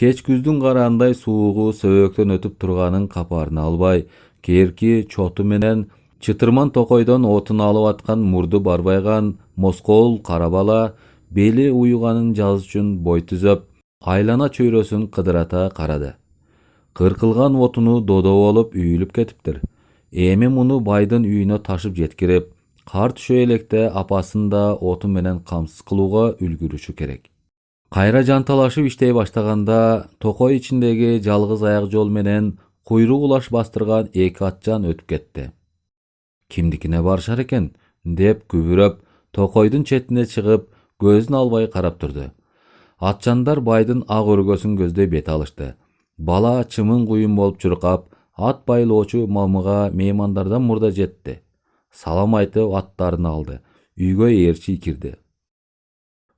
Keç күздүн караандай суугу сөбөктөн өтүп турганын капарына албай, керки чоту менен чытырман токойдон отун алып аткан мурду барбайган москоол кара бала бели уюганын жазыш үчүн бой түзөп, айлана чөйрөсүн кыдырата карады. Кыркылган отуну додо болуп үйүлүп кетиптир. Эми муну байдын үйүнө ташып жеткирип, кар түшө электе апасын да оту менен камсыз кылууга үлгүрүшү керек. Кайра жанталашып иштей баштаганда токой ичиндеги жалгыз аяк жол менен куйрук улаш бастырган эки атчан өтүп кетти. Кимдикине барышар экен деп күбүрөп, токойдун четине чыгып, көзүн албай карап турду. Атчандар байдын ак өргөсүн көздөй бет алышты. Бала чымын куюн болуп чуркап, ат байлоочу мамыга меймандардан мурда жетти. Салам айтып аттарын алды. Үйгө ээрчи кирди.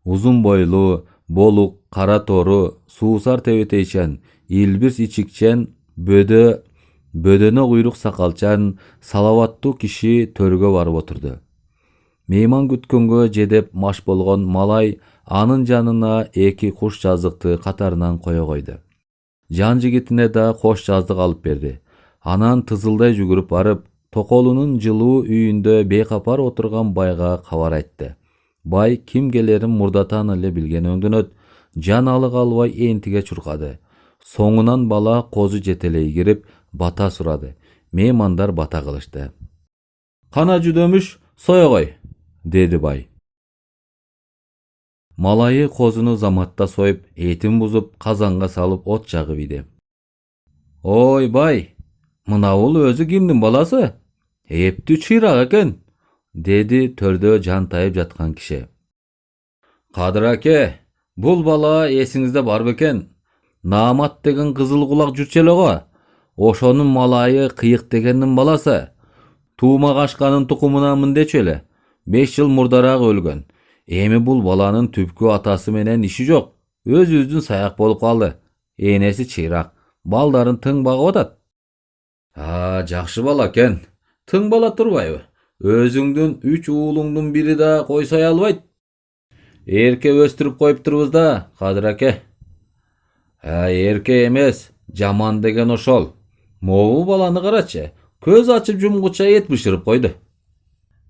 Узун бойлуу, болук, кара тору, суусар тебетейчен, илбирс ичикчен, бөдөнө куйрук сакалчан, салаваттуу киши төргө барып отурду. Мейман күткөнгө жедеп маш болгон малай анын жанына эки куш жазыкты катарынан кое койду. Жан жигитине да кош жаздык алып берди. Анан тызылдай жүгүрүп барып, токолунун жылуу үйүндө бейкапар отурган байга кабар айтты. Бай ким келерин мурдатан эле билген өңдөнөт, жан алык албай энтиге чуркады. Соңунан бала козу жетелей кирип, бата сурады. Меймандар бата кылышты. «Кана жүдөмүш, соя кой», деди бай. Малайы козуну заматта союп, этин бузуп, казанга салып от жагып иди. «Ой бай, мына бул өзү кимдин баласы? Эптүү чыйрак экен», деди төрдө жантайып жаткан киши. «Кадыр аке, бул бала эсиңизде бар бекен? Наамат деген кызыл кулак жүрчү эле го. Ошонун малайы Кыйык дегендин баласы. Туума кашканын тукумунанмын дечү эле. 5 жыл мурдараак өлгөн. Эми бул баланын түпкү атасы менен иши жок. Өзүбүздүн саяк болуп калды. Энеси чыйрак, балдарын тың багып атат». Жакшы бала экен. Тың бала турбайбы? Өзүңдүн 3 уулуңдун бири да койсой албайт. Эрке өстүрүп коюптурбуз да, Кадыр аке. Эрке эмес, жаман деген ошол. Могу баланы карачы, көз ачып жумгуча эт бышырып койду.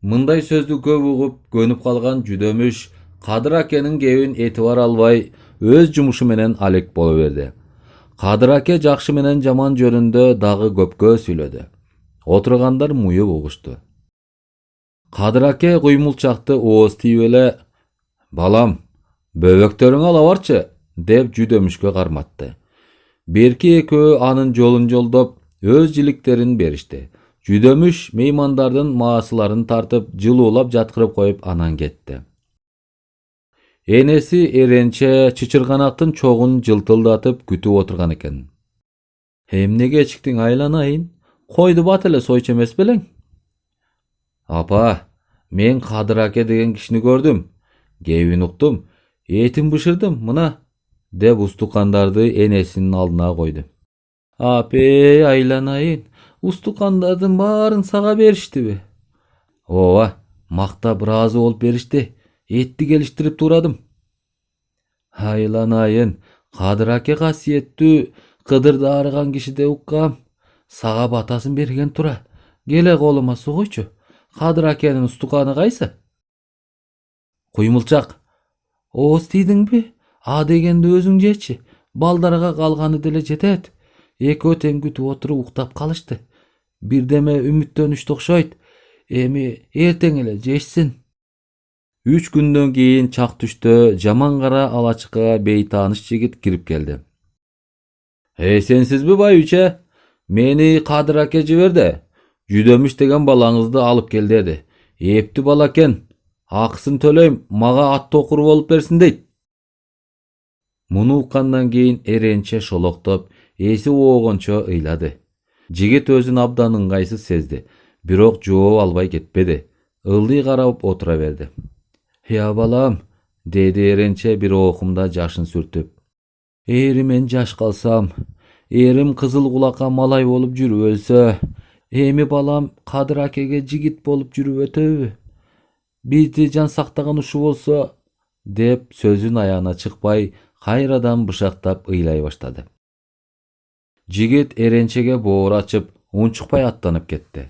Мындай сөздү көп угуп, көнүп калган жүдөмүш Кадыр акенин кебин этибар албай, өз жумушу менен алек боло берди. Кадыр аке жакшы менен жаман жөнүндө дагы көпкө сүйлөдү. Отургандар муюп угушту. Кадыр аке куймулчакты ооз тийип эле: «Балам, бөбөктөрүңү ала барчы», деп жүдөмүшкө карматты. Берки экөө анын жолун жолдоп, өз жиликтерин беришти. Жүдөмүш меймандардын маасыларын тартып, жылуулап жаткырып коюп анан кетти. Энеси Эренче чычырганактын чогун жылтылдатып күтүп отурган экен. «Эмне кечиктиң айланайын? Койду бат эле сойчу эмес белең?» «Апа, мен Кадыр аке деген кишини көрдүм. Кебин уктум, этин бышырдым, мына», деп устукандарды энесинин алдына койду. «Апей айланайын, устукандардын баарын сага бериштиби?» «Ооба, мактап ыраазы болуп беришти. Этти келиштирип турадым». «Айланайын, Кадыр аке касиеттүү, кыдырды арыган киши деп уккам. Сага батасын берген тура. Келе колума сугуйчу. Кадыр акенин устуканы кайсы?» «Куймулчак, ооз тийдиңби? А дегенди өзүң жечи. Балдарга калганы деле жетет». Экөө тең күтүп отуруп уктап калышты. Бирдеме үмүттөнүштү окшойт. Эми эртең эле жешсин. 3 күндөн кийин чак түштө жаман кара алачыкка бейтааныш жигит кирип келди. «Сенсизби байбиче? Мени Кадыр аке жиберди. Жүдөмүш деген балаңызды алып кел деди. Эптүү бала экен. Акысын төлөйм, мага ат токур болуп берсин дейт». Муну уккандан кийин Эренче шолоктоп, эси оогончо ыйлады. Жигит өзүн абдан ыңгайсыз сезди, бирок жооп албай кетпеди. Ылдый карап отура берди. «Я балам», деди Эренче бир оокумда жашын сүртүп. «Эри мен жаш калсам, эрим кызыл кулакка малай болуп жүрүп өлсө, эми балам Кадыр акеге жигит болуп жүрүп өтөбү? Бизди жан сактаган ушу болсо», деп сөзүн аягына чыкпай, кайрадан бышактап ыйлай баштады. Жигит Эренчеге боор ачып, унчукпай аттанып кетти.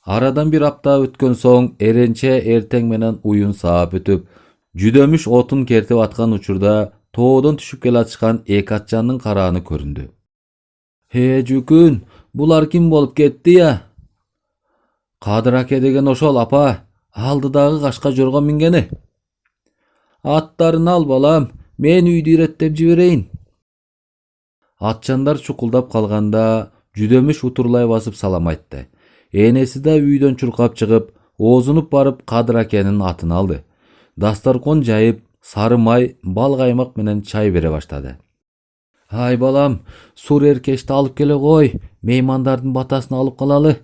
Арадан bir апта өткөн соң Эренче эртең менен уюн саап өтүп, Жүдөмүш отун кертип аткан учурда тоодон түшүп келатышкан эки атчандын карааны көрүндү. Жүкүн, булар ким болуп кетти я? Кадыр аке деген ошол апа, алдыдагы кашка жорго мингени. Аттарын ал балам, мен үйдү иреттеп жиберейин. Атчандар чукулдап калганда Жүдөмүш утурлай басып салам айтты. Энеси да үйдөн чуркап чыгып, оозунуп барып Кадыр акенин атын алды. Дастаркон жайып, сары май, бал каймак менен чай бере баштады. Ай балам, сур эркешти алып келе кой, меймандардын батасын алып калалы.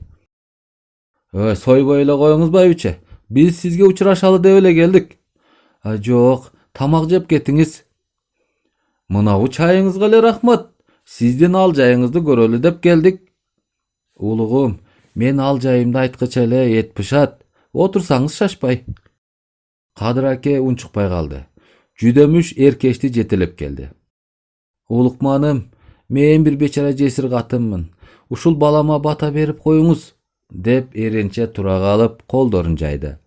Сойбой эле коюңуз байбиче, биз сизге учурашалы деп эле келдик. Жок, тамак жеп кетиңиз. Мынабу чайыңызга эле рахмат. Сиздин ал жайыңызды көрөлү деп келдик. Улугум, мен ал жайымды айткыча эле эт пышат. Отурсаңыз шашпай. Кадыр аке унчукпай калды. Жүдөмүш эркешти жетелеп келди. Улукманым, мен бир бечара жесир катынмын. Ушул балама бата берип коюңуз, деп Эренче тура калып, колдорун жайды.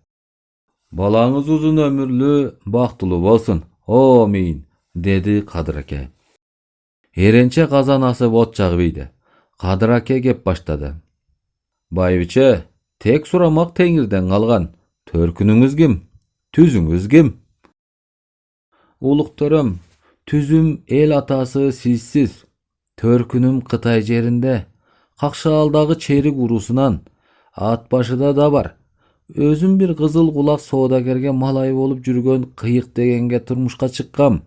Балаңыз узун өмүрлүү, бактылуу болсун. Амин, деди Кадыр аке. Эренче казан асып от жагып ийди. Кадыр аке кеп баштады. Байбиче, тек сурамак теңирден калган. Төркүнүңүз ким? Түзүңүз ким? Улуктөрөм, түзүм эл атасы сизсиз. Төркүнүм Кытай жеринде, Какшаалдагы Черик уруусунан, ат башыда да бар. Өзүм бир кызыл кулак соодагерге малай болуп жүргөн Кыйык дегенге турмушка чыккам.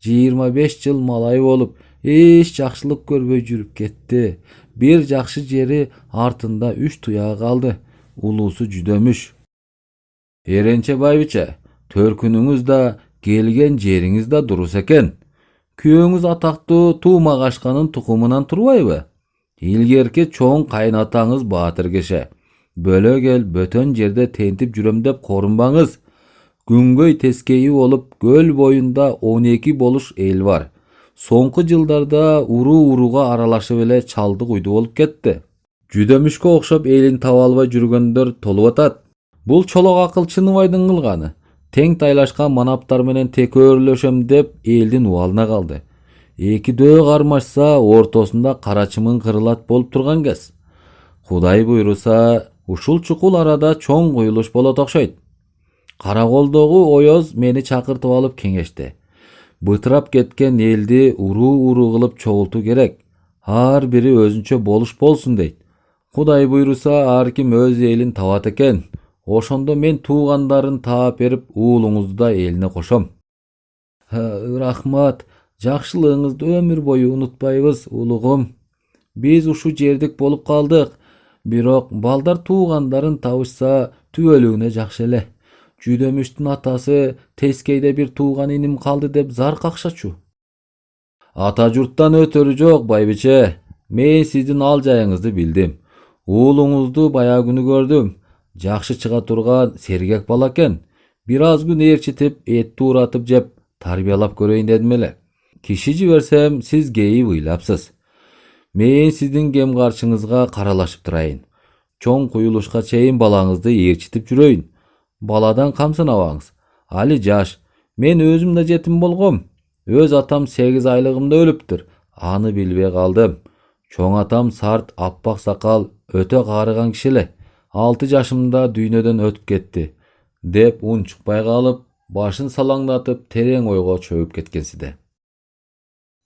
25 жыл малай болуп, эч жакшылык көрбөй жүрүп кетти. Бир жакшы жери артында 3 туяğı калды. Улуусу Жүдөмүш. Эренче байбиче, төркүнүңүз да, келген жериңиз да дурус экен. Күйөөңүз атактуу Туuma Кашканын тукумунан турбайбы? Илгерки чоң кайнатаңыз баатыр кеше. Бөлөк эл бөтөн жерде тентип жүрөм деп корунбаңыз. Күнгөй тескейи болуп, көл боюнда 12 болуш эл бар. Соңку жылдарда уруу-урууга аралашып эле чалдык уйду болуп кетти. Жүдөмүшкө окшоп элин таба албай жүргөндөр толуп атат. Бул чолок акыл Чыныбайдын кылганы. Тең тайлашкан манаптар менен текөөрлөшөм деп элдин убалына калды. Экидөө кармашса, ортосунда карачымын кырылат болуп турган кез. Кудай буйруса, ушул чукул арада чоң куюлуш болот окшойт. Караколдогу Оёз мени чакыртып алып кеңешти. Бытырап кеткен элди уруу-уруу кылып чогултуу керек. Ар бири өзүнчө болуш болсун дейт. Кудай буйруса, ар ким өз элин табат экен. Ошондо мен туугандарын таап берип, уулуңузду да элине кошом. Рахмат, жакшылыгыңызды өмүр бою унутпайбыз, улугум. Биз ушу жердик болуп калдык. Бирок балдар туугандарын табышса, түбөлүгүнө жакшы эле. Жүдөмүштүн атасы Тескейде бир тууган иним калды деп зар какшачу. Ата журттан өтөрү жок, байбиче. Мен сиздин ал жайыңызды билдим. Уулуңузду баягы күнү көрдүм. Жакшы чыга турган сергек бала экен. Бир аз күн ээрчитип, этти уратып жеп, тарбиялап көрөйүн дедим эле. Киши жиберсем, сиз кейип ыйлапсыз. Мен сиздин кем каршыңызга каралашып турайын. Чоң куюлушка чейин балаңызды ээрчитип жүрөйүн. Баладан камсынабаңыз. Али жаш. Мен өзүм да жетим болгом. Өз атам 8 айлыгымда өлүптүр. Аны билбей калдым. Чоң атам сарт, аппак сакал, өтө каарыган киши эле. 6 жашымда дүйнөдөн өтүп кетти, деп унчукпай калып, башын салаңдатып терең ойго чөгүп кеткенсиде.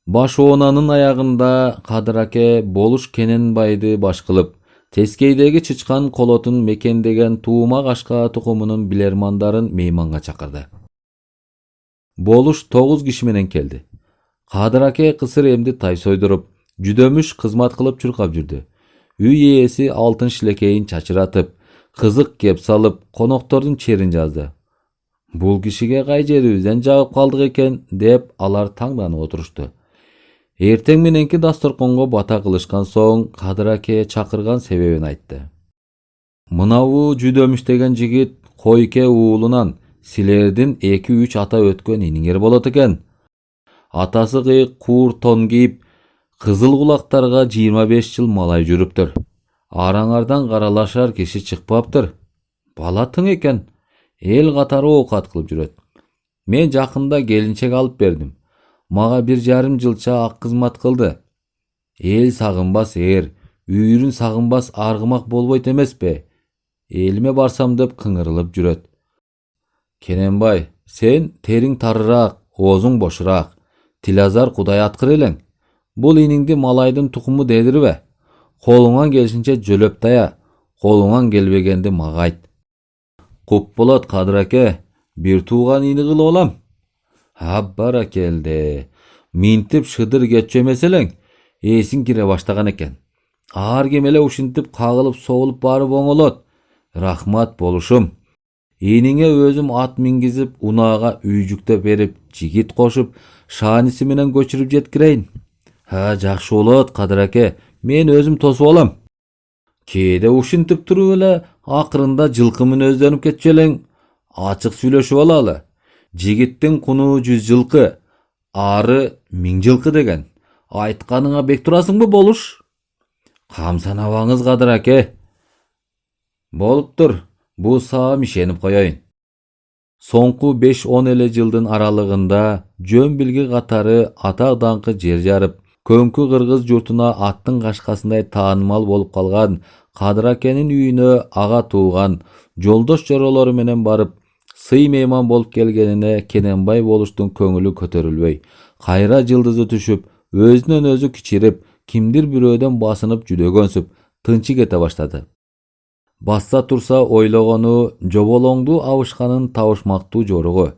Баш оонанын аягында Кадыр аке болуш Кененбайды баш кылып, Тескейдеги чычкан колотун мекендеген Туuma Кашка тукумунун билермандарын мейманга чакырды. Болуш 9 киши менен келди. Кадыр аке кысыр эмди тайсойдуруп, Жүдөмүш кызмат кылып чуркап жүрдү. Үй ээси алтын шилекейин чачыратып, кызык кеп салып, коноктордун черин жазды. Бул кишиге кай жерибизден жагып калдык экен, деп алар таңданып отурушту. Эртең мененки дасторконго бата кылышкан соң, Кадыр аке чакырган себебин айтты. Мынабу Жүдөмүш деген жигит Койке уулунан силердин 2-3 ата өткөн иниңер болот экен. Атасы кыйык куур тон кийип, кызыл кулактарга 25 жыл малай жүрүптүр. Араңардан каралашар киши чыкпаптыр. Бала тың экен, эл катары оокат кылып жүрөт. Мен жакында келинчек алып бердим. Мага 1,5 жылча ак кызмат кылды. Эл сагынбас үйүрүн сагынбас аргымак болбойт эмеспи? Элиме барсам деп кыңырылып жүрөт. Кененбай, сен териң тарыраак, оозуң бошураак. Тилазар Кудай аткыр элең. Бул иниңди малайдын тукуму дедирбе? Колуңан келишинче жөлөп тая, колуңан келбегенди мага айт. Куп болот Кадыр аке, бир тууган ини кылып алам. Баракелде. Минтип шыдыр кетчү эмес элең, эсиң кире баштаган экен. Ар ким эле ушинтип кагылып соолуп барып оңолот. Рахмат болушум. Иниңе өзүм ат мингизип, унаага үй жүктөп берип, жигит кошуп, шааниси менен көчүрүп жеткирейин. Жакшы болот Кадыр аке, мен өзүм тосуп алам. Кээде ушинтип туруп эле акырында жылкы мүнөздөнүп кетчү элең. Ачык сүйлөшүп алалы. Жигиттин куну 100 жылкы, ары 1000 жылкы деген. Айтканыңа бек турасыңбы болуш? Камсанабаңыз Кадыр аке. Болуптур, бул саам ишенип коеюн. Соңку 5-10 эле жылдын аралыгында жөн билги катары атак даңкы жер жарып, көңкү кыргыз журтуна аттын кашкасындай таанымал болуп калган Кадыр акенин үйүнө ага тууган жолдош жоролору менен барып, сый мейман болуп келгенине Кененбай болуштун көңүлү көтөрүлбөй, кайра жылдызы түшүп, өзүнөн өзү кичирип, кимдир бирөөдөн басынып жүдөгөнсүп, тынчы кете баштады. Басса турса ойлогону жоболоңду абышканын табышмактуу жоругу,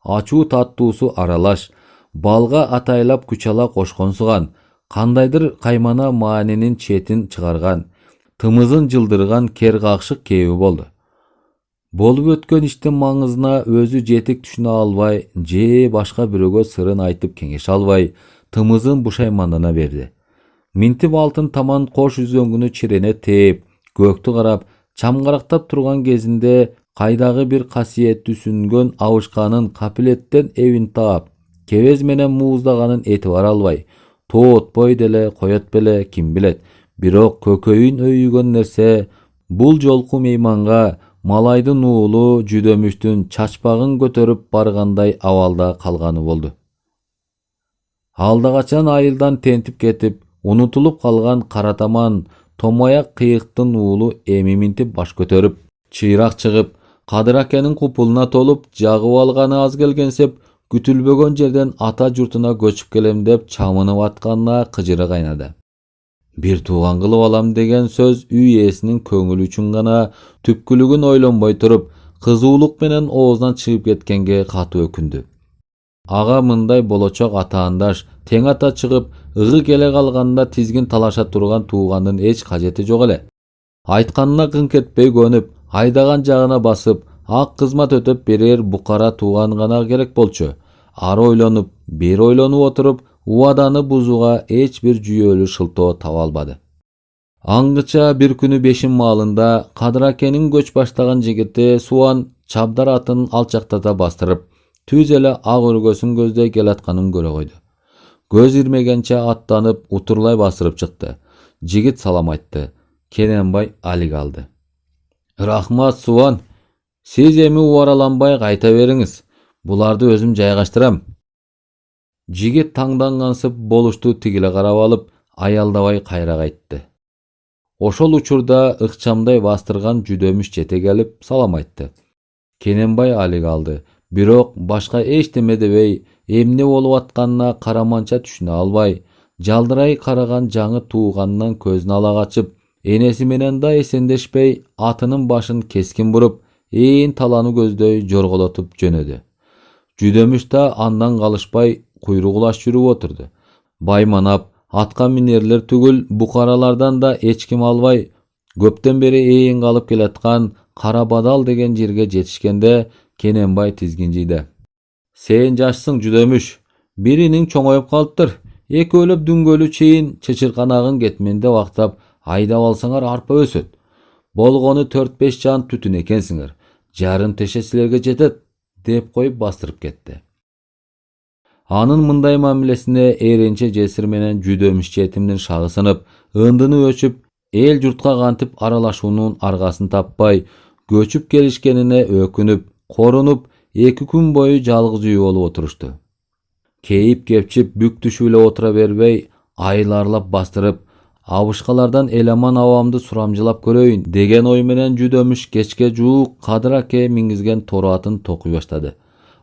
ачуу таттуусу аралаш, балга атайлап күчала кошкон суган, кандайдыр каймана маанинин четин чыгарган, тымызын жылдырган кер какшык кеби болду. Болуп өткөн иштин маңызына өзү жетик түшүнө албай, же башка бирөөгө сырын айтып кеңеш албай, тымызын бушаймандана берди. Минтип алтын таман кош үзөңгүнү чирене тээп, көктү карап, чамгарактап турган кезинде кайдагы бир касиетти түсүнгөн абышканын капилеттен эбин таап, кебез менен мууздаганын этибар албай, тоотпой деле коет беле, ким билет. Бирок көкөйүн өйүгөн нерсе бул жолку мейманга малайдын уулу жүдөмүштүн чачпагын көтөрүп баргандай абалда калганы болду. Алдагачан айылдан тентип кетип, унутулуп калган Каратаман Томаяк кыйыктын уулу эми минтип баш көтөрүп, чыйрак чыгып, Кадыр акенин купулуна толуп, жагып алганы аз келгенсеп, күтүлбөгөн жерден ата журтуна көчүп келем деп чамынып атканына кыжыры кайнады. Бир тууган кылып алам деген сөз үй ээсинин көңүлү үчүн гана түпкүлүгүн ойлонбой туруп, кызуулук менен оозунан чыгып кеткенге катуу өкүндү. Ага мындай болочок атаандаш тең ата чыгып, ыгы келе калганда тизгин талаша турган туугандын эч кажети жок эле. Айтканына кыңк этпей көнүп, айдаган жагына басып, ак кызмат өтөп берер букара тууган гана керек болчу. Ары ойлонуп, бери ойлонуп отуруп, убаданы бузууга эч бир жүйөлүү шылтоо таба албады. Аңгыча бир күнү бешин маалында Кадыр акенин көч баштаган жигити Суан чабдар атын алчактата бастырып, түз эле ак өргөсүн көздөй келатканын көрө койду. Көз ирмегенче аттанып, утурлай басырып чыкты. Жигит салам айтты. Кененбай алик алды. Рахмат Суан, сиз эми убараланбай кайта бериңиз. Буларды өзүм жайгаштырам. Жигит таңдангансып болушту тигиле карап алып, аялдабай кайра кайтты. Ошол учурда ыкчамдай бастырган жүдөмүш жете келип салам айтты. Кененбай алик алды. Бирок башка эчтеме дебей, эмне болуп атканына караманча түшүнө албай, жалдырай караган жаңы тууганынан көзүн ала качып, энеси менен да эсендешпей, атынын башын кескин буруп, ээн таланы көздөй жорголотуп жөнөдү. Жүдөмүш да андан калышпай куйругулаш жүрүп отурду. Байманап, атка минерлер түгүл, букаралардан да эч ким албай, көптөн бери ээн калып келаткан Кара Бадал деген жерге жетишкенде Кененбай тизгин жийди. Сен жашсың жүдөмүш, бириниң чоңоюп калыптыр. Экөөлөп дүңгөлү чейин чычырканагын кетменде вактап айдап алсаңар арпа өсөт. Болгону 4-5 жан түтүн экенсиңер. Жарым теше силерге жетет, деп коюп бастырып кетти. Anın mындай мамилесине эренче жесир менен жүдөмүш жетимдин шагы сынып, ындыны өчүп, эл журтка кантип аралашуунун аргасын таппай, көчүп келишкенине өкүнүп, корунуп, 2 күн бою жалгыз үй болуп отурушту. Кейип кепчип бүк түшүп эле отура бербей, айларлап бастырып, абышкалардан эламан абамды сурамжылап көрөйүн деген ой менен жүдөмүш кечке жуук Кадыр аке мингизген торо атын токуй баштады.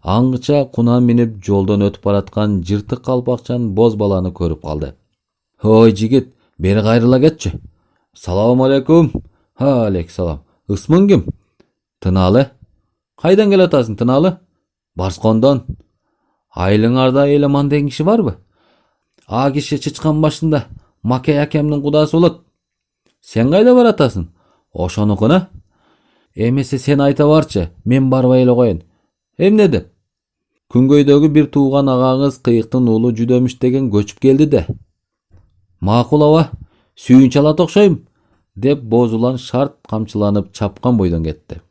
Аңгыча кунан минип жолдон өтүп бараткан жыртык калпакчан боз баланы көрүп калды. Ой жигит, бери кайрыла кетчи. Салам алейкум. Алейкум. Ысмың ким? Тыналы. Кайдан келатасың, Тыналы? Барскондон. Айлыңарда эламан деген киши барбы? А киши чычкан башында Макей акемдин кудасы болот. Сен кайда баратасың? Ошонукуна. Эмесе сен айта барчы, мен барбай эле коеюн. Эмне деп? Күнгөйдөгү бир тууган агаңыз Кыйыктын уулу Жүдөмүш деген көчүп келди де. Макул аба, сүйүнчү алат окшойм, деп бозулан шарт камчыланып чапкан бойдон кетти.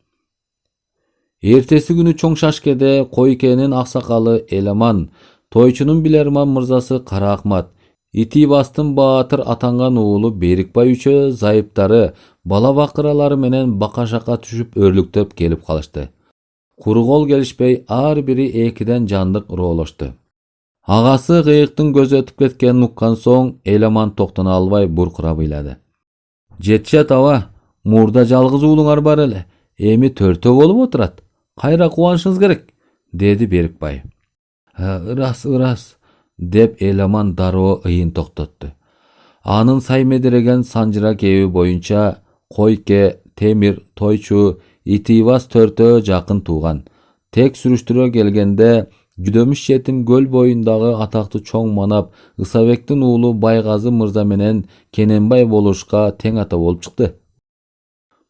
Эртеси күнү чоң шашкеде Койкенин аксакалы Эламан, тойчунун билерман мырзасы Кара Акмат, Итибастын баатыр атанган уулу Берикбай үчөө зайыптары, бала бакыралары менен бака-шака түшүп өрлүктөп келип калышты. Куру кол келишпей ар бири экиден жандык уроолошту. Агасы Кыйыктын көзү өтүп кеткенин уккан соң Эламан токтоно албай буркурап ыйлады. Жетишет аба, мурда жалгыз уулуңар бар эле, эми 4 болуп отурат. Кайра кубанышыңыз керек, деди Берикбай. Ырас, деп Эламан дароо ыйын токтотту. Анын саймедиреген санжыра кеби боюнча Койке, Темир, Тойчу, Итибас 4 жакын тууган. Тек сүрүштүрө келгенде Жүдөмүш жетим көл боюндагы атактуу чоң манап Ысабектин уулу Байгазы мырза менен Кененбай болушка тең ата болуп чыкты.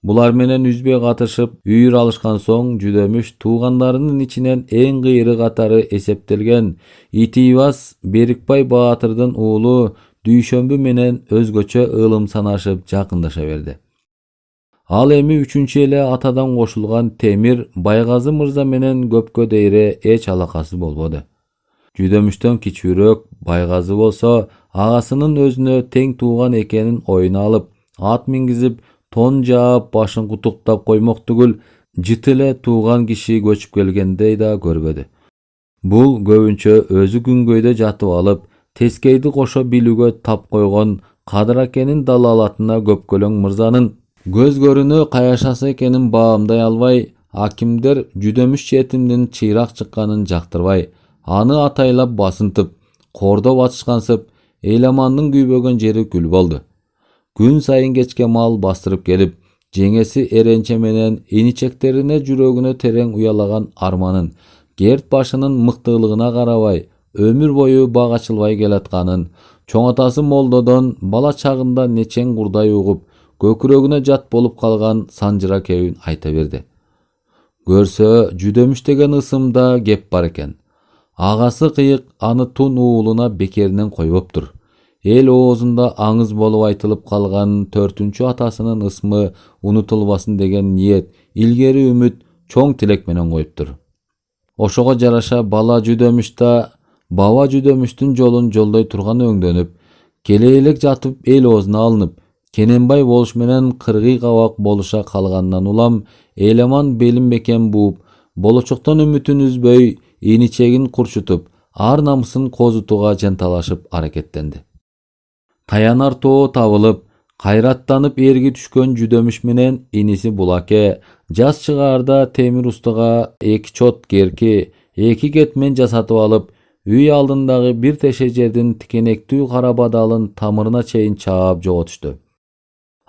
Булар менен үзбөй катышып, үйүр алышкан соң Жүдөмүш туугандарынын ичинен эң кыйры катары эсептелген Итибас Берикбай баатырдын уулу Дүйшөмбү менен өзгөчө ылым санашып жакындаша берди. Ал эми 3-чү эле атадан кошулган Темир Байгазы мырза менен көпкө дейре эч алакасы болбоду. Жүдөмүштөн кичүүрөөк Байгазы болсо, агасынын өзүнө тең тууган экенин оюна алып, ат мингизип, тон жаап, башын кутуктап коймок түгүл, жыты эле тууган киши көчүп келгендей да көрбөдү. Бул көбүнчө өзү күнгөйдө жатып алып, тескейди кошо билүүгө тап койгон Кадыр акенин далалатына көпкөлөң мырзанын көз көрүнө каяшасы экенин баамдай албай, акимдер Жүдөмүш жетимдин чыйрак чыкканын жактырбай, аны атайлап басынтып, кордоп атышкансып, Эламандын күйбөгөн жери күл болду. Күн сайын кечке мал бастырып келип, жеңеси Эренче менен иничектерине жүрөгүнө терең уялаган арманын, керт башынын мыктылыгына карабай, өмүр бою бак ачылбай келатканын, чоң атасы молдодон бала чагында нечең курдай угуп, көкүрөгүнө жат болуп калган санжыра кебин айта берди. Көрсө, Жүдөмүш деген ысымда кеп бар экен. Агасы Кыйык аны тун уулуна бекеринен койбоптур. Эл оозунда аңыз болуп айтылып калган 4-чү атасынын ысмы унутулбасын деген ниет, илгери үмүт, чоң тилек менен коюптур. Ошого жараша бала Жүдөмүш да баба Жүдөмүштүн жолун жолдой турган өңдөнүп, келе элек жатып эл оозуна алынып, Кененбай болуш менен кыргый кабак болуша калгандан улам Эламан белин бекен бууп, болочоктон үмүтүн үзбөй, иничегин курчутуп, ар намысын козутууга жанталашып аракеттенди. Таянар тоо табылып, кайраттанып эрги түшкөн Жүдөмүш менен иниси Булаке жаз чыгаарда Темир устага 2 чот керки, 2 кетмен жасатып алып, үй алдындагы бир теше жердин тикенектүү карабадалын тамырына чейин чаап жоготушту.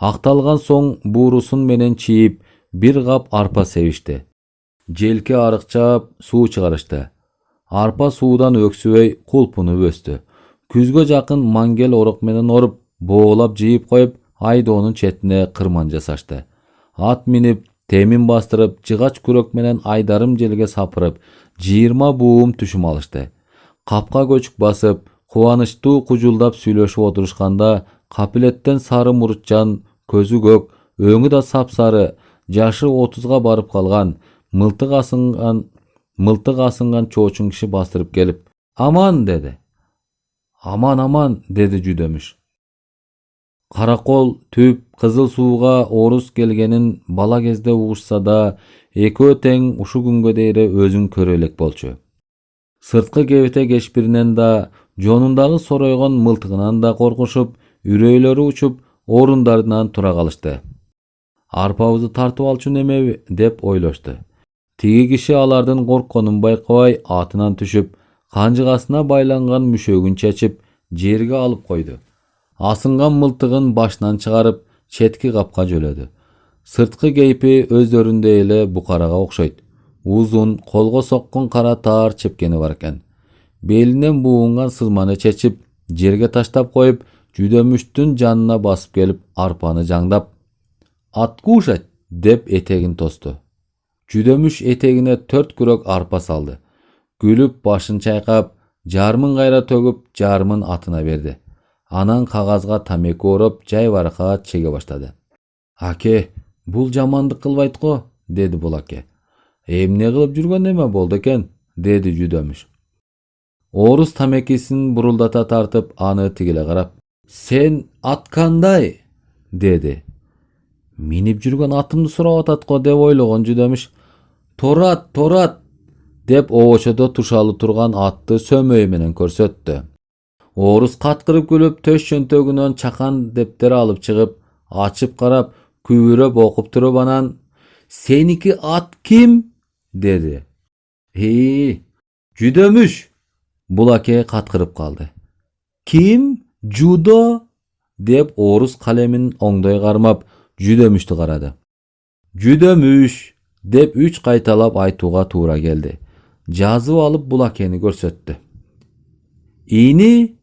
Акталган соң буурусун менен чийип, бир кап арпа себишти. Желке арыкчаап, суу чыгарышты. Арпа суудан өксүбөй, кулпунуп өстү. Күзгө жакын мангел орок менен оруп, боолап жыйып коюп, айдоонун четине кырман жасашты. Ат минип, темин бастырып, жыгач күрөк менен айдарым желге сапырып, 20 буум түшүм алышты. Капка көчүк басып, кубанычтуу кужулдап сүйлөшүп отурушканда, капилеттен сары мурутчан, көзү көк, өңү да сапсары, жашы 30га барып калган, мылтык асынган чоочун киши бастырып келип, Aman dedi. Aman aman dedi Cüdömüş. Karakol, tüp, kızıl suuga orus gelgenin bala kezde uğuşsa da ekö teң uşu күнгө дейре өзүң көрө элек болчу. Сырткы кебете кешпиринен да, жонундагы соройгон мылтыгынан да коркушуп, үрөйлөрү учуп, орундарынан тура калышты. Арпабызды тартып алчу немеби деп ойлошту. Тиги киши алардын коркконун байкабай атынан түшүп, канжыгасына байланган мүшөгүн чечип, жерге алып койду. Асынган мылтыгын башынан чыгарып, четки капка жөлөдү. Сырткы кейпи өздөрүндөй эле букарага окшойт. Узун, колго соккон кара таар чепкени бар экен. Белинен буунган сызманы чечип, жерге таштап коюп, Cüdömüşтүн жанына басып келип, арпаны жаңдап, "Ат кушать" деп этегин тосту. Cüdömüş этегине 4 күрөк арпа салды. Күлүп башын чайкап, жарымын кайра төгүп, жарымын атына берди. Анан кагазга тамеки ороп, жайбаракат чеге баштады. "Аке, бул жамандык кылбайт го" деди Булаке. "Эмне кылып жүргөн эме болду экен" деди Cüdömüş. Орус тамекисин бурулдата тартып, аны тигиле карап, "Сен ат кандай?" деди. "Минип жүргөн атымды сурап атат го" деп ойлогон Cüdömüş. "Торат, торат" деп обочодо тушалы турган атты сөмөй менен көрсөттү. Орус каткырып күлүп, төш чөнтөгүнөн чакан дептер алып чыгып, ачып карап, күбүрөп окуп туруп анан "Сеники ат ким?" деди. Cüdömüş" Булаке каткырып калды. "Ким? Жудо?" деп орус калемин оңдой кармап, Cüdömüştү карады. "Cüdömüş" деп 3 кайталап айтууга туура келди. Жазып алып Булакени көрсөттү. "Ини?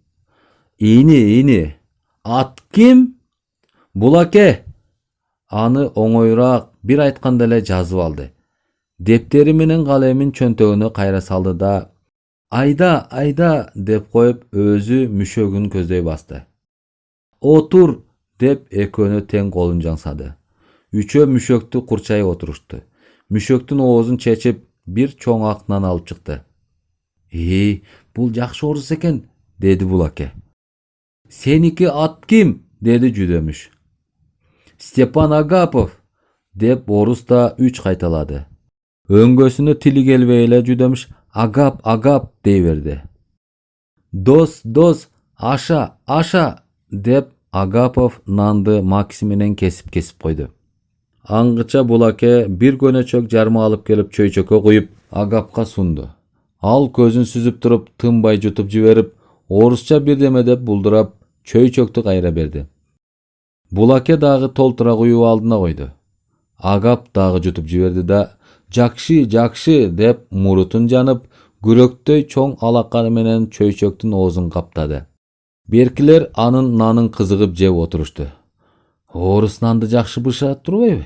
Ини. Ат ким?" "Булаке." Аны оңоюраак бир айтканда эле жазып алды. Дептери менен калемин чөнтөгүнө кайра салды да айда деп коюп, өзү мүшөгүн көздөй басты. "Отур" деп экөөнү тең колун жаңсады. Үчөө мүшөктү курчайып отурушту. Мүшөктүн оозун чечип, бир чоң ак нан алып чыкты. Бул жакшы орус экен" деди Булаке. "Сеники ат ким?" деди Cüdömüş. "Степан Агапов" деп орус да 3 кайталады. Өңгөсүнө тили келбей эле Cüdömüş агап дей берди. Дос, аша" деп Агапов нанды макси менен кесип койду. Аңгыча Булаке бир көнөчөк жарма алып келип чөйчөккө куюп, Агапка сунду. Ал көзүн сүзүп туруп, тынбай жутуп жиберип, орусча бирдеме деп булдурап, чөйчөктү кайра берди. Булаке дагы толтура куюп алдына койду. Агап дагы жутуп жиберди да жакшы деп мурутун жанып, күрөктөй чоң алаканы менен чөйчөктүн оозун каптады. Беркилер анын нанын кызыгып жеп отурушту. "Орус нанды жакшы бышырат турбайбы?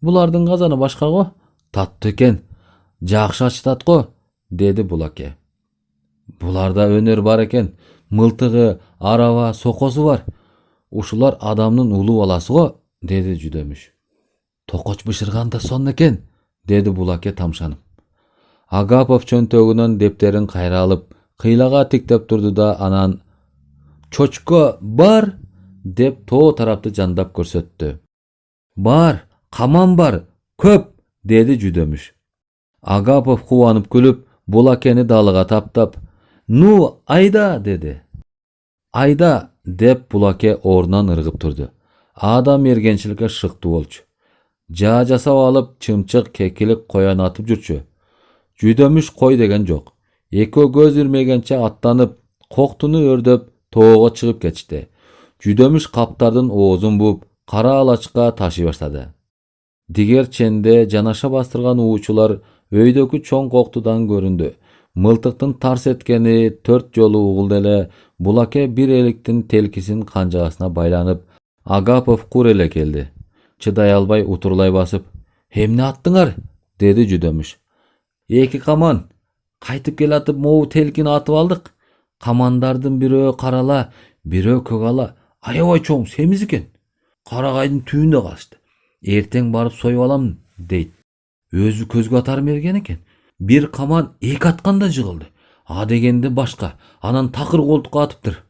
Булардын казаны башка го, таттуу экен, жакшы ачытат го" деди Булаке. "Буларда өнөр бар экен, мылтыгы, араба, сокосу бар. Ушулар адамдын улуу баласы го" деди Cüdömüş. "Токоч бышырганда сон экен" деди Булаке тамшанып. Агапов чөнтөгүнөн дептерин кайра алып, кыйлага тиктеп турду да анан "Чочко бар" деп тоо тарапты жандап көрсөттү. "Бар, каман бар, көп" деди Cüdömüş. Агапов кубанып күлүп, Булакени далыга таптап, "Ну, айда" деди. "Айда" деп Булаке орунан ыргып турду. Адам эргенчиликке шыктуу болчу. Жаа жасап алып, чымчык, кекилик коян атып жүрчү. Cüdömüş кой деген жок. Экөө көз ирмегенче аттанып, коктуну өрдөп, тоого чыгып кетишти. Cüdömüş каптардын оозун бууп, кара алачка ташый баштады. Дигер ченде жанаша бастырган уучулар өйдөгү чоң коктудан көрүндү. Мылтыктын тарс эткени 4 жолу угулду эле. Булаке бир эликтин телкисин канжагасына байланып, Агапов кур эле келди. Чыдай албай утурлай басып, "Эмне аттыңар?" деди Cüdömüş. "Эки каман. Кайтып келатып могу телкини атып алдык. Камандардын бирөө карала, бирөө көк ала. Аябай чоң, семиз экен. Карагайдын түбүндө калышты. Эртең барып союп алам" дейт. Өзү көзгө атар мерген экен. Бир каман эки атканда жыгылды. А дегенде башка, анан такыр колтукка атыптыр.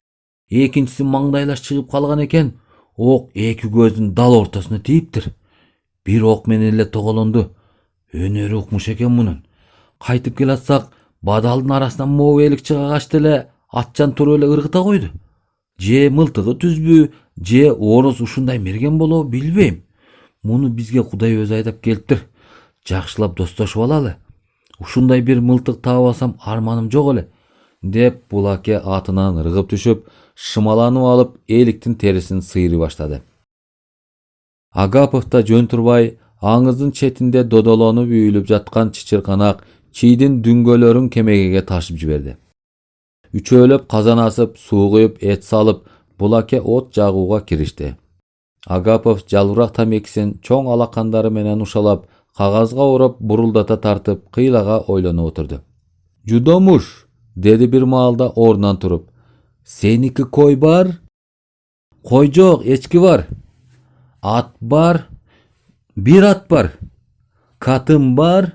Экинчиси маңдайлаш чыгып калган экен. Ок эки көздүн дал ортосуна тийиптир. Бир ок менен эле тоголонду. Өнөрү укмуш экен мунун. Кайтып келатсак, бадалдын арасынан могу элик чыга качты эле атчан туруп эле ыргыта койду. Же мылтыгы түзбү, же орус ушундай мерген болобу билбейм. Муну бизге Кудай өзү айдап келиптир. Жакшылап достошуп алалы. Ушундай бир мылтык таап алсам арманым жок эле, деп Булаке атынан ыргып түшүп, шымаланып алып, эликтин терисин сыйрый баштады. Агапов да жөн турбай, аңыздын четинде додолонуп үйүлүп жаткан чычырканак чийдин дүңгөлөрүн кемегеге ташып жиберди. Үчөөлөп казан асып, суу куюп, эт салып, Булаке от жагууга киришти. Агапов жалбырак тамекисин чоң алакандары менен ушалап, кагазга ороп, бурулдата тартып, кыйлага ойлонуп отурду. Жудомуш, деди бир маалда ордунан туруп. Сеники кой бар? Кой жок, эчки бар. Ат бар? Бир ат бар. Катын бар?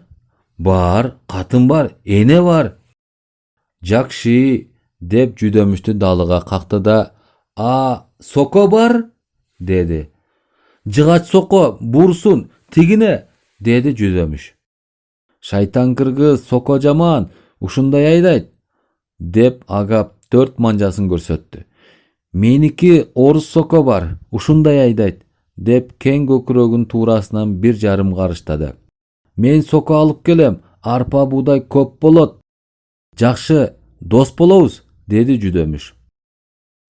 Бар, катын бар, эне бар. Жакшы, деп Жүдөмүштү далыга какты да, соко бар? Деди. Жыгач соко, бурсун, тигине, деди Жүдөмүш. Шайтан кыргыз, соко жаман, ушундай айдайт, деп Агап 4 манжасын көрсөттү. Меники орус соко бар, ушундай айдайт, деп кең көкүрөгүн туурасынан 1,5 карыштады. Мен соко алып келем, арпа буудай көп болот. Жакшы, дос болобуз, деди Жүдөмүш.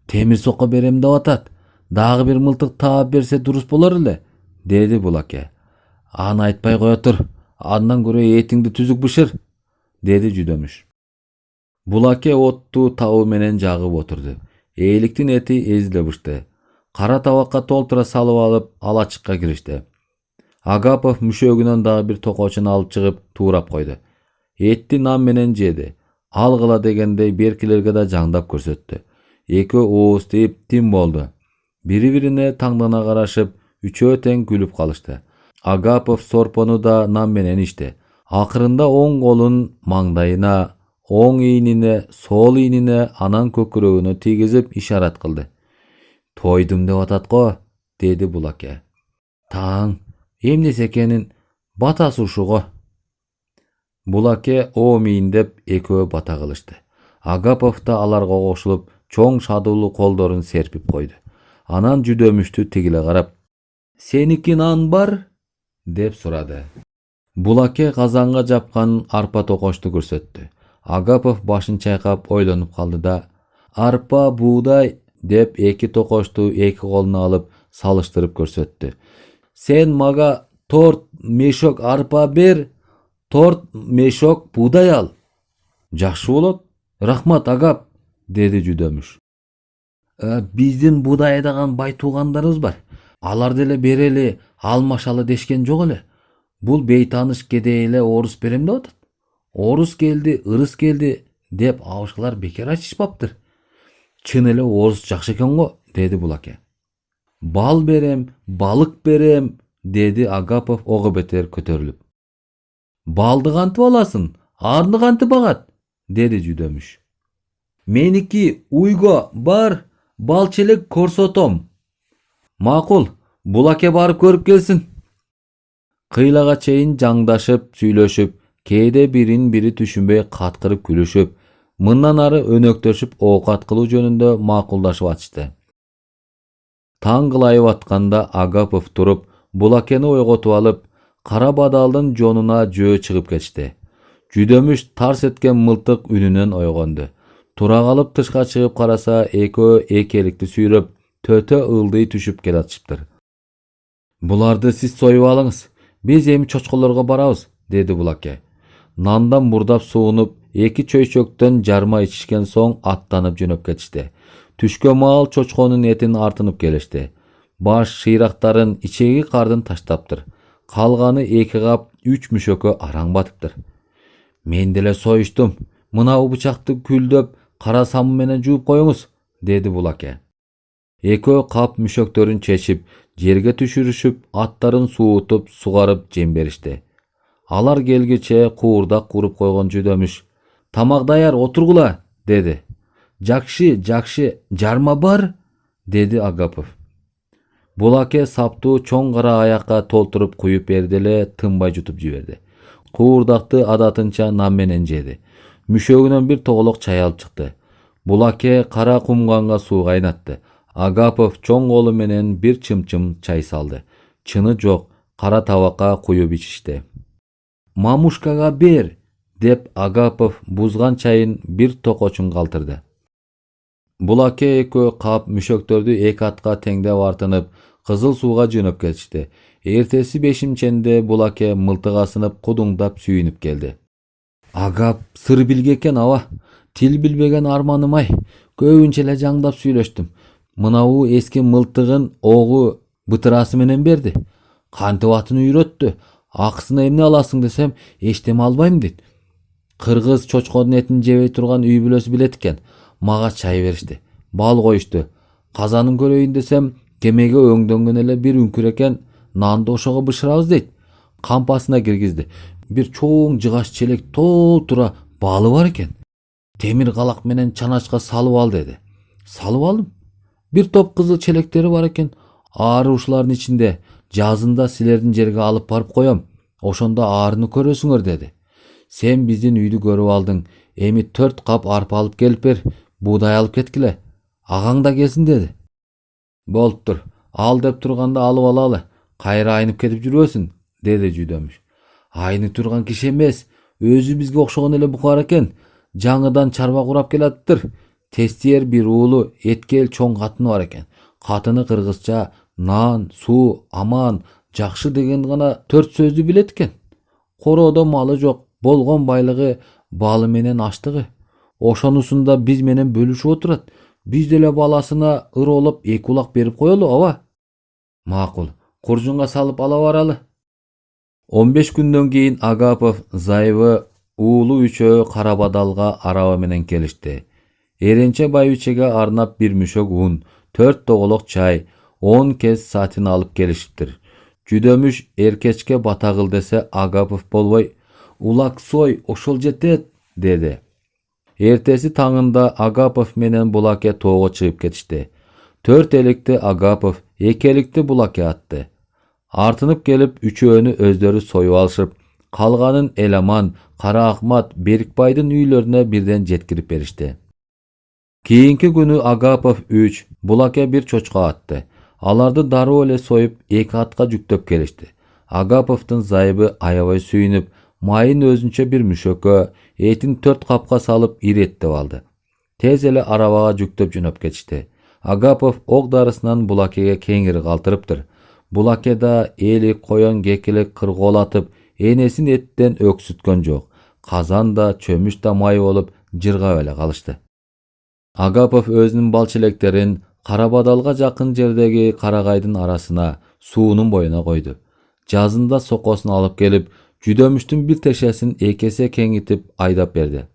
Темир соко берем деп атат. Дагы бир мылтык таап берсе дурус болор эле, деди Булаке. Аны айтпай кое тур, андан көрө этиңди түзүк бышыр, деди Жүдөмүш. Булаке отту табы менен жагып отурду. Эликтин эти эзиле бышты. Кара табакка толтура салып алып, алачыкка киришти. Агапов мүшөгүнөн дагы бир токочун алып чыгып, туурап койду. Этти нан менен жеди. Алгыла дегендей беркилерге да жаңдап көрсөттү. Эки ооз тийип тим болду. Бири-бирине таңдана карашып, үчөө тең күлүп калышты. Агапов сорпону да нан менен ичти. Акырында оң колун маңдайына, оң ийнине, сол ийнине, анан көкүрөгүнө тийгизип ишарат кылды. Тойдум деп атат го, деди Булаке. Таң, эмнеси экенин батасы ушуго. Булаке оомийин деп экөө бата кылышты. Агапов да аларга кошулуп, чоң шадуулуу колдорун серпип койду. Анан Жүдөмүштү тигиле карап, "Сеники нан бар?" деп сурады. Булаке казанга жапкан арпа токочту көрсөттү. Агапов башын чайкап ойлонуп калды да, "Арпа, буудай", деп эки токочту эки колуна алып салыштырып көрсөттү. "Сен мага 4 мешок арпа бер, 4 мешок буудай ал." "Жакшы болот. Рахмат, Агап", деди Жүдөмүш. "Биздин буудай айдаган бай туугандарыбыз бар. Алар деле берели, алмашалы дешкен жок эле. Бул бейтаныш кедей эле орус берем деп атат. Орус келди, ырыс келди деп абышкалар бекер айтышпаптыр. Чын эле орус жакшы экен го", деди Булаке. "Бал берем, балык берем", деди Агапов ого бетер көтөрүлүп. "Балды кантип аласың? Арды кантип багат?" деди Жүдөмүш. "Меники уйго бар, бал челек көрсөтөм." "Макул, Булаке барып көрүп келсин." Кыйлага чейин жаңдашып, сүйлөшүп, кээде бирин бири түшүнбөй каткырып күлүшүп, мындан ары өнөктөшүп оокат кылуу жөнүндө макулдашып атышты. Таң кылайып атканда Агапов туруп, Булакени ойготуп алып, кара бадалдын жонуна жөө чыгып кетишти. Жүдөмүш тарс эткен мылтык үнүнөн ойгонду. Тура калып тышка чыгып караса, экөө экеликти сүйрөп, төтө ылдый түшүп келатышыптыр. "Буларды сиз союп алыңыз, биз эми чочколорго барабыз", деди Булаке. Нандан мурдап суунуп, эки чөйчөктөн жарма ичишкен соң аттанып жөнөп кетишти. Түшкө маал чочконун этин артынып келишти. Баш шыйрактарын ичеги кардын таштаптыр. Калганы 2 кап 3 мүшөккө араң батыптыр. "Мен деле союштум. Мына бычакты күлдөп, кара самы менен жууп коюңуз", деди Булаке. Экөө кап мүшөктөрүн чечип, жерге түшүрүшүп, аттарын суутуп, сугарып жем беришти. Алар келгиче куурдак куруп койгон Жүдөмүш Tamak dayar, oturgula, dedi. Jakşı, jarma bar, dedi Agapov. Bulake saptуу чоң кара аякка толтуруп куюп берди эле тынбай жутуп жиберди. Куурдакты адатынча нам менен жеди. Мүшөгүнөн бир тоголок чай алып чыкты. Булаке кара кумганга суу кайнатты. Агапов чоң колу менен бир чымчым чай салды. Чыны жок, кара табакка куюп ичишти. Мамушкага бер, деп Агапов бузган чайын бир токочун калтырды. Булаке экөө кап мүшөктөрдү эки атка теңдеп артынып, кызыл сууга жөнөп кетишти. Эртеси бешимченде Булаке мылтык асынып, кудуңдап сүйүнүп келди. Агап сыр билгекен аба. Тил билбеген арманым-ай. Көбүнчө эле жаңдап сүйлөштүм. Мынау эски мылтыгын огу бытырасы менен берди. Кантип атын үйрөттү. Акысына эмне аласың десем, эчтеме албайм дейт. Кыргыз чочконун этин жебей турган үй бүлөсү билет экен. Мага чай беришти. Бал коюшту. Казанын көрөйүн десем, кемеге өңдөнгөн эле бир үңкүр экен, нанды ошого бышырабыз дейт. Кампасына киргизди. Бир чоң жыгаш челек толтура балы бар экен. Темир калак менен чаначка салып ал деди. Салып алдым. Бир топ кызыл челектери бар экен. Ары ушулардын ичинде. Жазында силердин жерге алып барып коем. Ошондо аарыны көрөсүңөр деди. Сен биздин үйдү көрүп алдың. Эми 4 кап арпа алып келип бер. Будай алып кеткиле. Агаң да келсин деди. Болуптур. Ал деп турганда алып алалы. Кайра айнып кетип жүрбөсүн, деди Жүдөмүш. Айнып турган киши эмес. Өзү бизге окшогон эле букар экен. Жаңыдан чарба курап келатыптыр. Тестиер бир уулу эткел чоң катыны бар экен. Катыны кыргызча нан, суу, аман, жакшы деген гана 4 сөздү билет экен. Короодо малы жок, болгон байлыгы балы менен аштыгы. Ошонусунда биз менен бөлүшүп отурат. Биз деле баласына ыролоп 2 улак берип коелу, аба. Макул. Куржунга салып ала баралы. 15 күндөн кийин Агапов, Зайыбы, уулу үчөө Карабадалга араба менен келишти. Эренче байбичеге арнап бир мүшөк ун, 4 тоголок чай, 10 кез сатин алып келишиптир. Жүдөмүш эркечке батагыл десе Агапов болбой, улак сой, ошол жетет, деди. Эртеси таңында Агапов менен Булаке тоого чыгып кетишти. 4 эликти Агапов, 2 эликти Булаке атты. Артынып келип, үчөөнү өздөрү союп алышып, калганын Эламан, Кара Акмат, Берикбайдын үйлөрүнө бирден жеткирип беришти. Кийинки күнү Агапов 3, Булаке 1 чочко атты. Аларды дароо эле союп 2 атка жүктөп келишти. Агаповдун Зайыбы аябай сүйүнүп, майын өзүнчө бир мүшөккө, этин 4 капка салып иреттеп алды. Тез эле арабага жүктөп жөнөп кетишти. Агапов ок дарысынан Булакеге кеңири калтырыптыр. Булаке да элик, коен, кекилик кыргоолатып, энесин эттен өксүткөн жок. Казан да, чөмүч да май болуп, жыргап эле калышты. Агапов өзүнүн бал челектерин Карабадалга жакын жердеги карагайдын арасына, суунун боюна койду. Жазында сокосун алып келип, Жүдөмүштүн бир тешесин 2 эсе кеңитип айдап берди.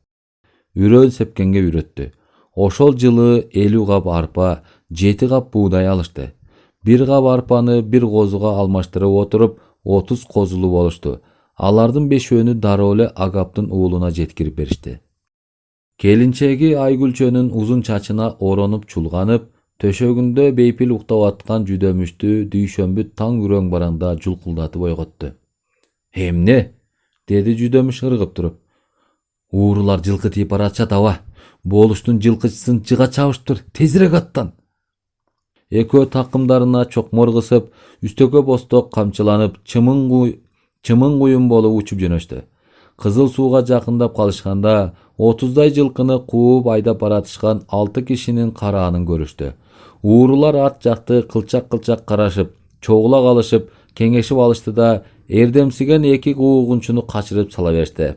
Үрөөн сепкенге үйрөттү. Ошол жылы 50 кап арпа, 7 кап буудай алышты. 1 кап арпаны 1 козуга алмаштырып отуруп, 30 козулуу болушту. Алардын 5өөнү дароо эле Агаптын уулуна жеткирип беришти. Келинчеги Айгүлчөнүн узун чачына оронуп чулганып, төшөгүндө бейпил уктап аткан Жүдөмүштү дүйшөмбү таң үрөң баранда жулкулдатып ойготту. Эмне? Деди Жүдөмүш ыргып туруп. Уурулар жылкы тийип баратышат аба. Болуштун жылкычысын жыга чабыштыр. Тезирээк аттан. Экөө такымдарына чокмор кысып, үстөкө босток камчыланып, чымын куюм болуп учуп жөнөштү. Кызыл сууга жакындап калышканда 30дай жылкыны кууп айдап баратышкан 6 кишинин караанын көрүштү. Уурулар ат жакты кылчак-кылчак карашып, чогула калышып, кеңешип алышты да эрдемсиген 2 куугунчуну качырып сала беришти.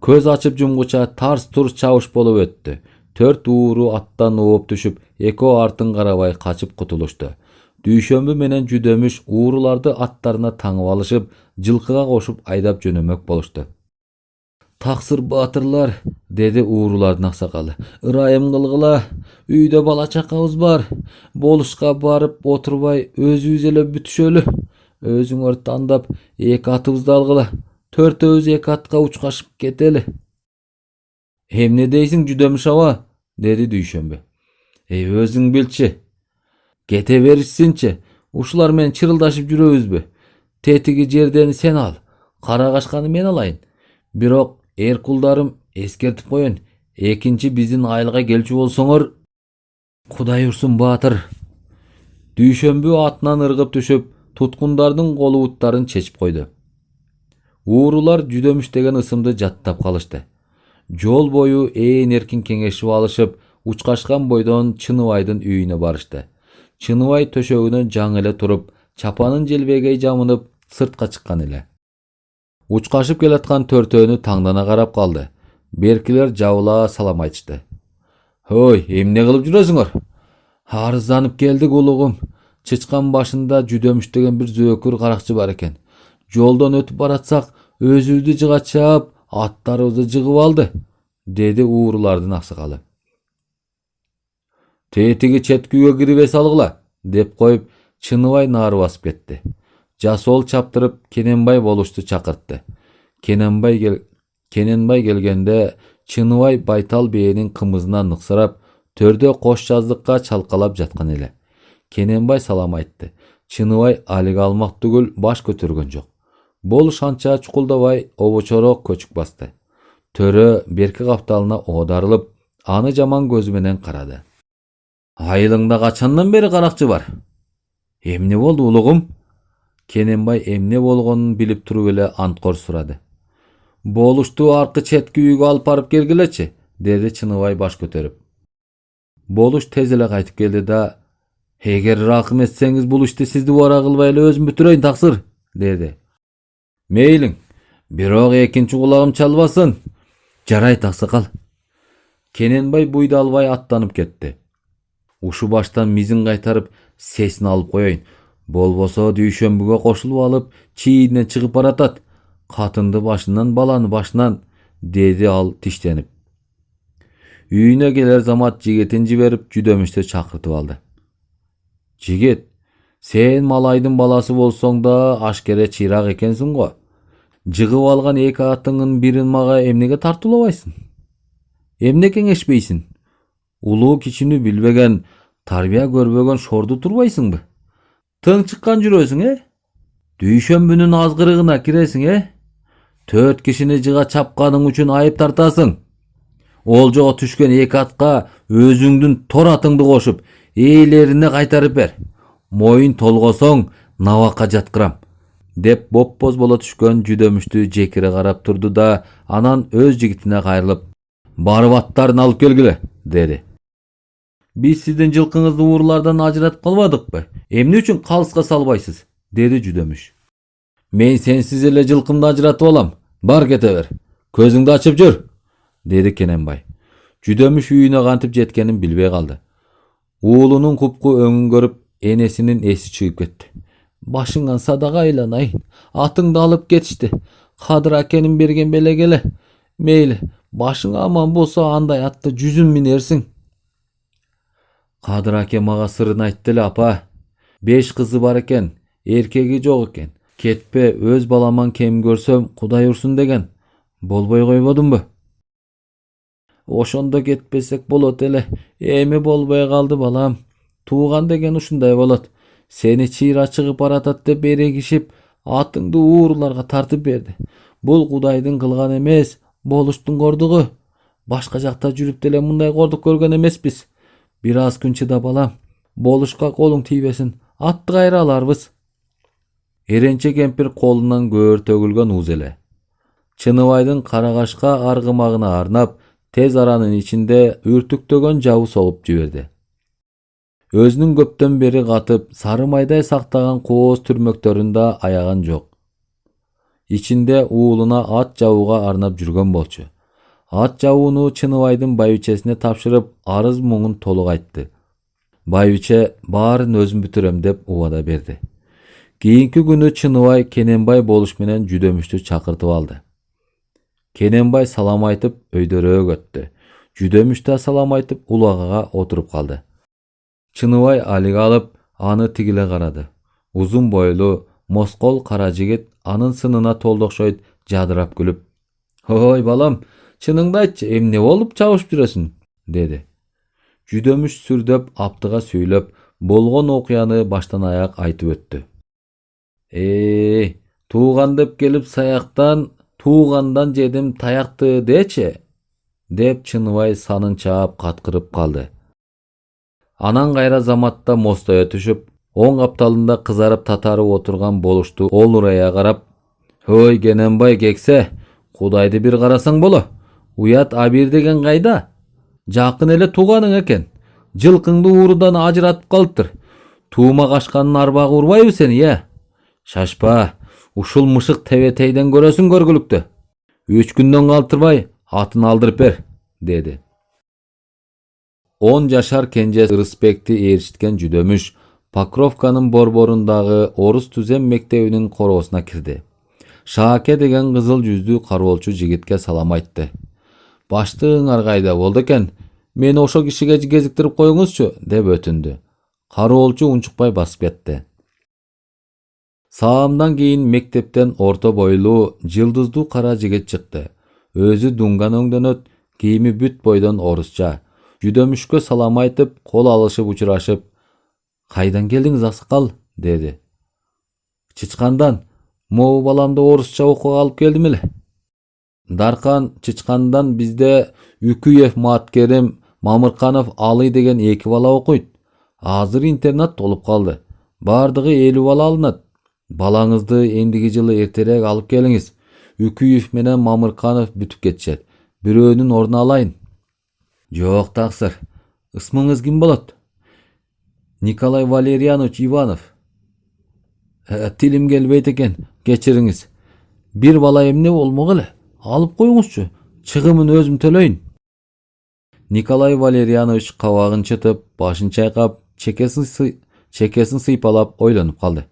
Көз ачып жумгуча тарс-турс чабыш болуп өттү. 4 ууру аттан ооп түшүп, экөө артын карабай качып кутулушту. Дүйшөмбү менен Жүдөмүш ууруларды аттарына таңып алышып, жылкыга кошуп айдап жөнөмөк болушту. Таксыр баатырлар, деди уурулардын аксакалы. Ырайым кылгыла, үйдө бала чакабыз бар. Болушка барып отурбай өзүбүз эле бүтүшөлү. Өзүңөр тандап 2 атыбызды алгыла. 4өөбүз 2 атка учкашып кетели. Emne deysin Cüdömüş ağa, dedi Düýşenbe. Özüň bilçi. Gete berişsinçi. Uşular men çırıldaşıp jürebizbi. Tetigi jerden sen al. Kara kaşkany men alayın. Birok erkuldarym eskertip koyun. Ekinci bizin ayılga gelçi bolsoňor. Kuday ursun Batyr. Düýşenbe atынан ırgıp düşüp tutkundardyň kolu buttарын çeçip koydu. Uurular Cüdömüş degen ısımdy jattap kalyşdy. Jol boyu eýen erkin keňeşip alyşyp, uçkaşkan boydan Çınıvaýdyň üýüne barışdy. Çınıvaý töşegünden jaň ele turup, çapanın jelbegey jamynyp sırtka çykkan ele. Uçkaşıp gelatkan törtöөнü taňdana garap kaldy. Berkiler jabıla salam aytışdy. "Hoy, emne kılıp jüresiňer? Arızlanyp geldik ulugum. Çıçkan başında Cüdömüş degen bir zökür garakçy bar eken. Joldan ötüp baratsak özübüzdi jygaçap, atlarybızdy jygyp aldy," dedi uurulardyň aksykaly. "Tetigi çetküge giribe salgıla," dep koyup Çınıvaý nary basyp ketdi. Jasol çaptırıp Kenenbay boluşdu çakırtdy. Kenenbay gelgende Çınıvaý Baytal beýeniň kymyzyna nyksarap, törde koş жаздыкka çalkalap jatkan ele. Kenenbay salam aytdy. Çınıvaý alyga almak tügül baş kötürgön jok. Boluş ança çukuldabay oboçorok köçük bastı. Törö berki kaptalyna odarılıp, anı jaman gözü menen karady. "Aylyňda kaçandan beri garakçy bar? Emne boldy ulugum?" Kenenbay emne bolgonun bilip turup ele antkor surady. "Boluşdu arky çetki üýge alyp baryp gelgileçi," dedi Çınıvaý baş köterip. Boluş tez ele gaýtyp geldi da, "Eger rahym etseňiz bul işdi sizdi wara kılbaýly özüm bütüreýin taksyr," dedi. "Meýliň, birok ekinçi kulagym çalbasyn. Jaraý taksakal." Kenenbay buýda albay attanyp ketdi. "Uşu baştan mizin gaýtaryp sesini alyp goýaýyn. Bolboso Düýşenbege koşulup alyp çiğinden çykyp baratat. Katyndy başından, balany başынан," dedi al tişlenip. Üýüne geler zamat jigetin jiberip Cüdömüşde çakırtyp aldy. "Jigit, sen malaýdyň balasy bolsoň da aşkere çyrak ekensiň go. Jygyp algan eki atyňyň birin maga emnege tartulabaýsyn? Emne keňeşbeýsin? Uluu kiçini bilbegen, tarbiýa görbegen şordu turbaýsyňby? Tyň çykkan jüresiň, Düýşenbüniň azgyrygına kiresiň, 4 kişini jyga çapkanyň üçin aýyp tartasyň. Oljoga düşken eki atka özüňdün tor atyňdy koşup, eýlerine gaýtaryp ber. Moýun tolgosoň nawaka jatkyram," dep boppoz bola düşkön Cüdömüşdü jekire garap turdu da, anan öz jigitine gaýrylyp, "Baryp atlaryny alyp gelgile," dedi. "Biz sizdin jylkyňyzdy uurulardan ajratyp kalbadykpy? Emne üçin kalsyga salbaýsyz?" dedi Cüdömüş. "Men sensiz ele jylkymdy ajratyp alam. Bar kete ber. Közüňdi açyp jür," dedi Kenenbay. Cüdömüş üýüne gantip jetkenini bilbey kaldy. Uulunun kupku öňün görüp enesinin esi çygyp ketdi. "Başyňdan sadaka aýlanaýyn. Atyňdy alyp ketişdi. Kadyr akenim bergen belegele. Meýli, başyň aman bolsa anday atdy жүзүн minersiň." "Kadyr ake maga sırryn aýtdy ele apa. 5 kızı bar eken, erkegi jok eken. Ketpe, öz balaman kem görsöm Kuday ursun degen. Bolboy goýbodumby? Oşonda ketpesek bolot ele. Emi bolboy kaldı balam. Tuğan degen uşunday bolot. Seni çyra çygyp baratat dep berегишip, atyňdy uurularga tartyp berdi. Bul Kudaýdyň kılgan emes, boluştuň gordugy. Başka jakta jürüp dele munday gorduk görgen emespiz. Biraz gün çıda balam. Boluşka kolun tiýbesin. Atty gaýra alarbyz." Erençe kempir kolundan göөр tögülgen uzele. Çınıvaýdyň karagaşka argymagyna arnap, tez aranın içinde ürtüktögön jabı soğup jiberdi. Özünün köpten beri katıp sarı mayday saktagan koz türmöktöründe ayagan jok. İçinde uuluna at jabıga arnap jürgen bolçu. At jabıны Çınıvaýdyň baýbiçesine tapşırıp arız muňun toluk aýtdy. Baýbiçe baaryn özüm bütürem dep ubada berdi. Keyinki günü Çınıvaý Kenenbay boluş menen Cüdömüşdü çakırtyp aldy. Kenenbay salam aýtyp öýdörögө götdü. Cüdömüş da salam aýtyp ulagaga oturup kaldı. Çınıvaý alyga alyp anı tigile garady. Uzun boylu, moskol kara jigit anın sınına toldokşoýt jadırap gülüp, "Hoy balam, Çınыңды aytчы, эмне болуп чабышып жүрөсүң? Dedi. Жүдөмүш сүрдөп аптыга сүйлөп, болгон окуяны баштан аяк айтып өттү. Тууган деп келип саяктан, туугандан жедим таякты дечи, деп Чыныбай санын чаап каткырып калды. Анан кайра заматта мостое түшүп, оң капталында кызарып татарып отурган болушту Олурая карап, «Ой, Кененбай кексе, Кудайды бир карасаң боло. Уят Абир деген кайда? Жакын эле тууганың экен. Жылкыңды уурудан ажыратып калыптыр. Туума качканын арбагы урбайбы сени, Шашпа, ушул мышык тебетейден көрөсүң көргүлүктү. 3 күндөн калтырбай атын алдырып бер», деди. 10 жашар кенже Рысбекти ээрчиткен Жүдөмүш Покровканын борборундагы орус түзем мектебинин короосуна кирди. Шааке деген кызыл жүздүү кароолчу жигитке салам айтты. «Баштыгыңар кайда болду экен? Мени ошо кишиге кезиктирип коюңузчу», деп өтүндү. Кароолчу унчукпай басып кетти. Саамдан кийин мектептен орто бойлуу, жылдыздуу кара жигит чыкты. Өзү дунган өңдөнөт, кийими бүт бойдон орусча. Жүдөмүшкө салам айтып, кол алышып учурашып, «Кайдан келдиңиз, аксакал?» деди. «Чычкандан. Могу баламды орусча окууга алып келдим эле». Даркан Чычкандан бизде Үкүев Маткерим, Мамырканов Алый деген 2 бала окуйт. Азыр интернат толуп калды. Бардыгы 50 бала алынат. Балаңызды эндиги жылы эртерээк алып келиңиз. Үкүев менен Мамырканов бүтүп кетишет. Бирөөнүн ордуна алайын. «Жок, таксыр. Ысмыңыз ким болот?» «Николай Валерьянович Иванов». «Тилим келбейт экен, кечириңиз. Бир бала эмне болмок эле? Алып коюңузчу. Чыгымын өзүм төлөйүн». Николай Валерьянович кабагын чытып, башын чайкап, чекесин сыйпалап ойлонуп калды.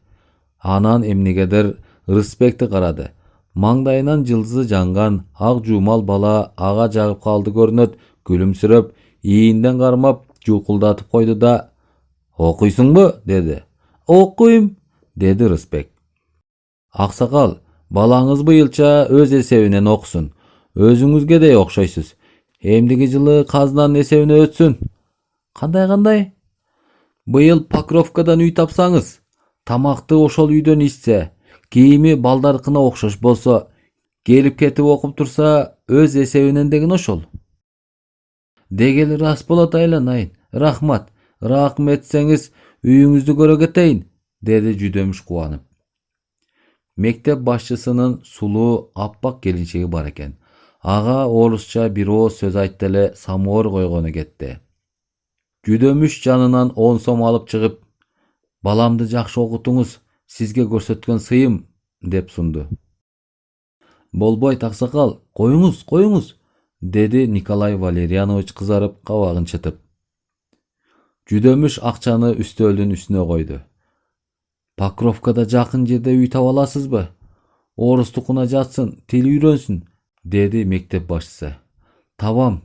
Анан эмнегедир Рысбекти карады. Маңдайынан жылдызы жанган ак жуумал бала ага жагып калды көрүнөт, күлүмсүрөп, ийинден кармап, жулкулдатып койду да, «Окуйсуңбу?» деди. «Окуйм», деди Рысбек. «Аксакал, балаңыз быйылча өз эсебинен окусун. Өзүңүзгө да окшойсуз. Эмдиги жылы казынанын эсебине өтсүн». «Кандай?» «Быйыл Покровкадан үй тапсаңыз, тамакты ошол үйдөн ичсе, кийими балдарыкына окшош болсо, келип кетип окуп турса, өз эсебинен деген ошол». «Дегели рас болот айланайын. Рахмат. Этсеңиз үйүңүздү көрө кетейин», деди Жүдөмүш кубанып. Мектеп башчысынын сулуу аппак келинчеги бар экен. Ага орусча бир ооз сөз айтты эле самовар койгону кетти. Жүдөмүш жанынан 10 сом алып чыгып, «Баламды жакшы окутуңуз, сизге көрсөткөн сыйым», деп сунду. «Болбойт, аксакал, коюңуз», деди Николай Валерьянович кызарып, кабагын чытып. Жүдөмүш акчаны үстөлдүн үстүнө койду. «Покровкада жакын жерде үй таба аласызбы? Орустукуна жатсын, тил үйрөнсүн», деди мектеп башчысы. «Табам.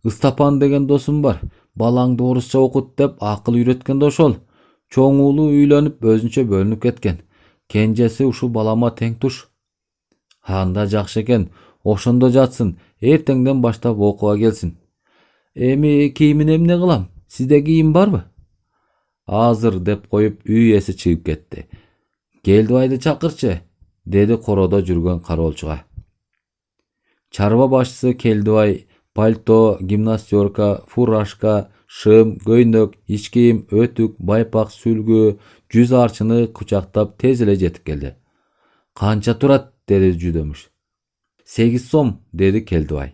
Ыстапан деген досум бар. Балаңды орусча окут деп акыл үйрөткөн да ошол. Чоң уулу үйлөнүп, өзүнчө бөлүнүп кеткен. Кенжеси ушул балама тең туш. Анда жакшы экен. Ошондо жатсын, эртеңден баштап окууга келсин». «Эми кийимин эмне кылам? Сизде кийим барбы?» «Азыр», деп коюп үй ээси чыгып кетти. «Келдибайды чакырчы», деди короодо жүргөн кароолчуга. Чарба башчысы Келдибай пальто, гимнастерка, фуражка, шым, көйнөк, ич кийим, өтүк, байпак, сүлгү, жүз арчыны кучактап тез эле жетип келди. «Канча турат?» деди Жүдөмүш. 8 сом, деди Келдибай.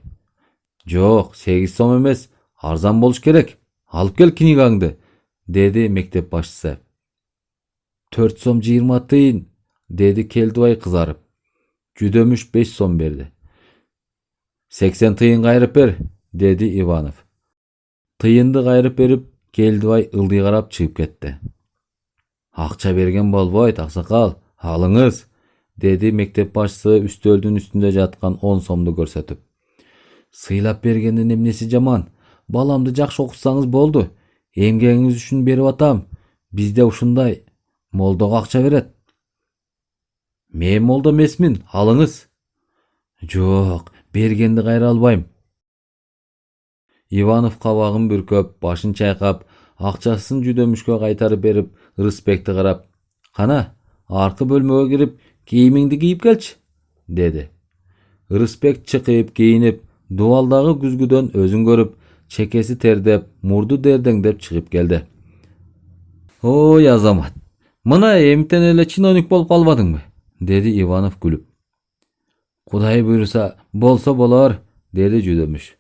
«Жок, 8 сом эмес, арзан болуш керек. Алып кел книгаңды», деди мектеп башчысы. 4 сом 20 тыйын, деди Келдибай кызарып. Жүдөмүш 5 сом берди. 80 тыйын кайрып бер, деди Иванов. Тыйынды кайрып берип, Келдибай ылдый карап чыгып кетти. «Акча берген болбойт, аксакал, алыңыз», деди мектеп башчысы үстөлдүн үстүндө жаткан 10 сомду көрсөтүп. «Сыйлап бергендин эмнеси жаман? Баламды жакшы окутсаңыз болду. Эмгегиңиз үчүн берип атам. Бизде ушундай. Молдого акча берет». «Мен молдо эмесмин, алыңыз». «Жок, бергенди кайра албайм. Иванов кабагын бүркөп, башын чайкап, акчасын жүдөмүшкө кайтарып берип, Рысбекти карап, "Кана, аркы бөлмөгө кирип, кийимиңди кийип келчи", деди. Рысбек чыкып, кийинип, дубалдагы күзгүдөн өзүн көрүп, чекеси тердеп, мурду дердеңдеп чыгып келди. "Ой, Азамат, мына эмтен эле чиновник болуп калбадыңбы?" деди Иванов күлүп. "Кудай буйруса, болсо болор", деди жүдөмүш.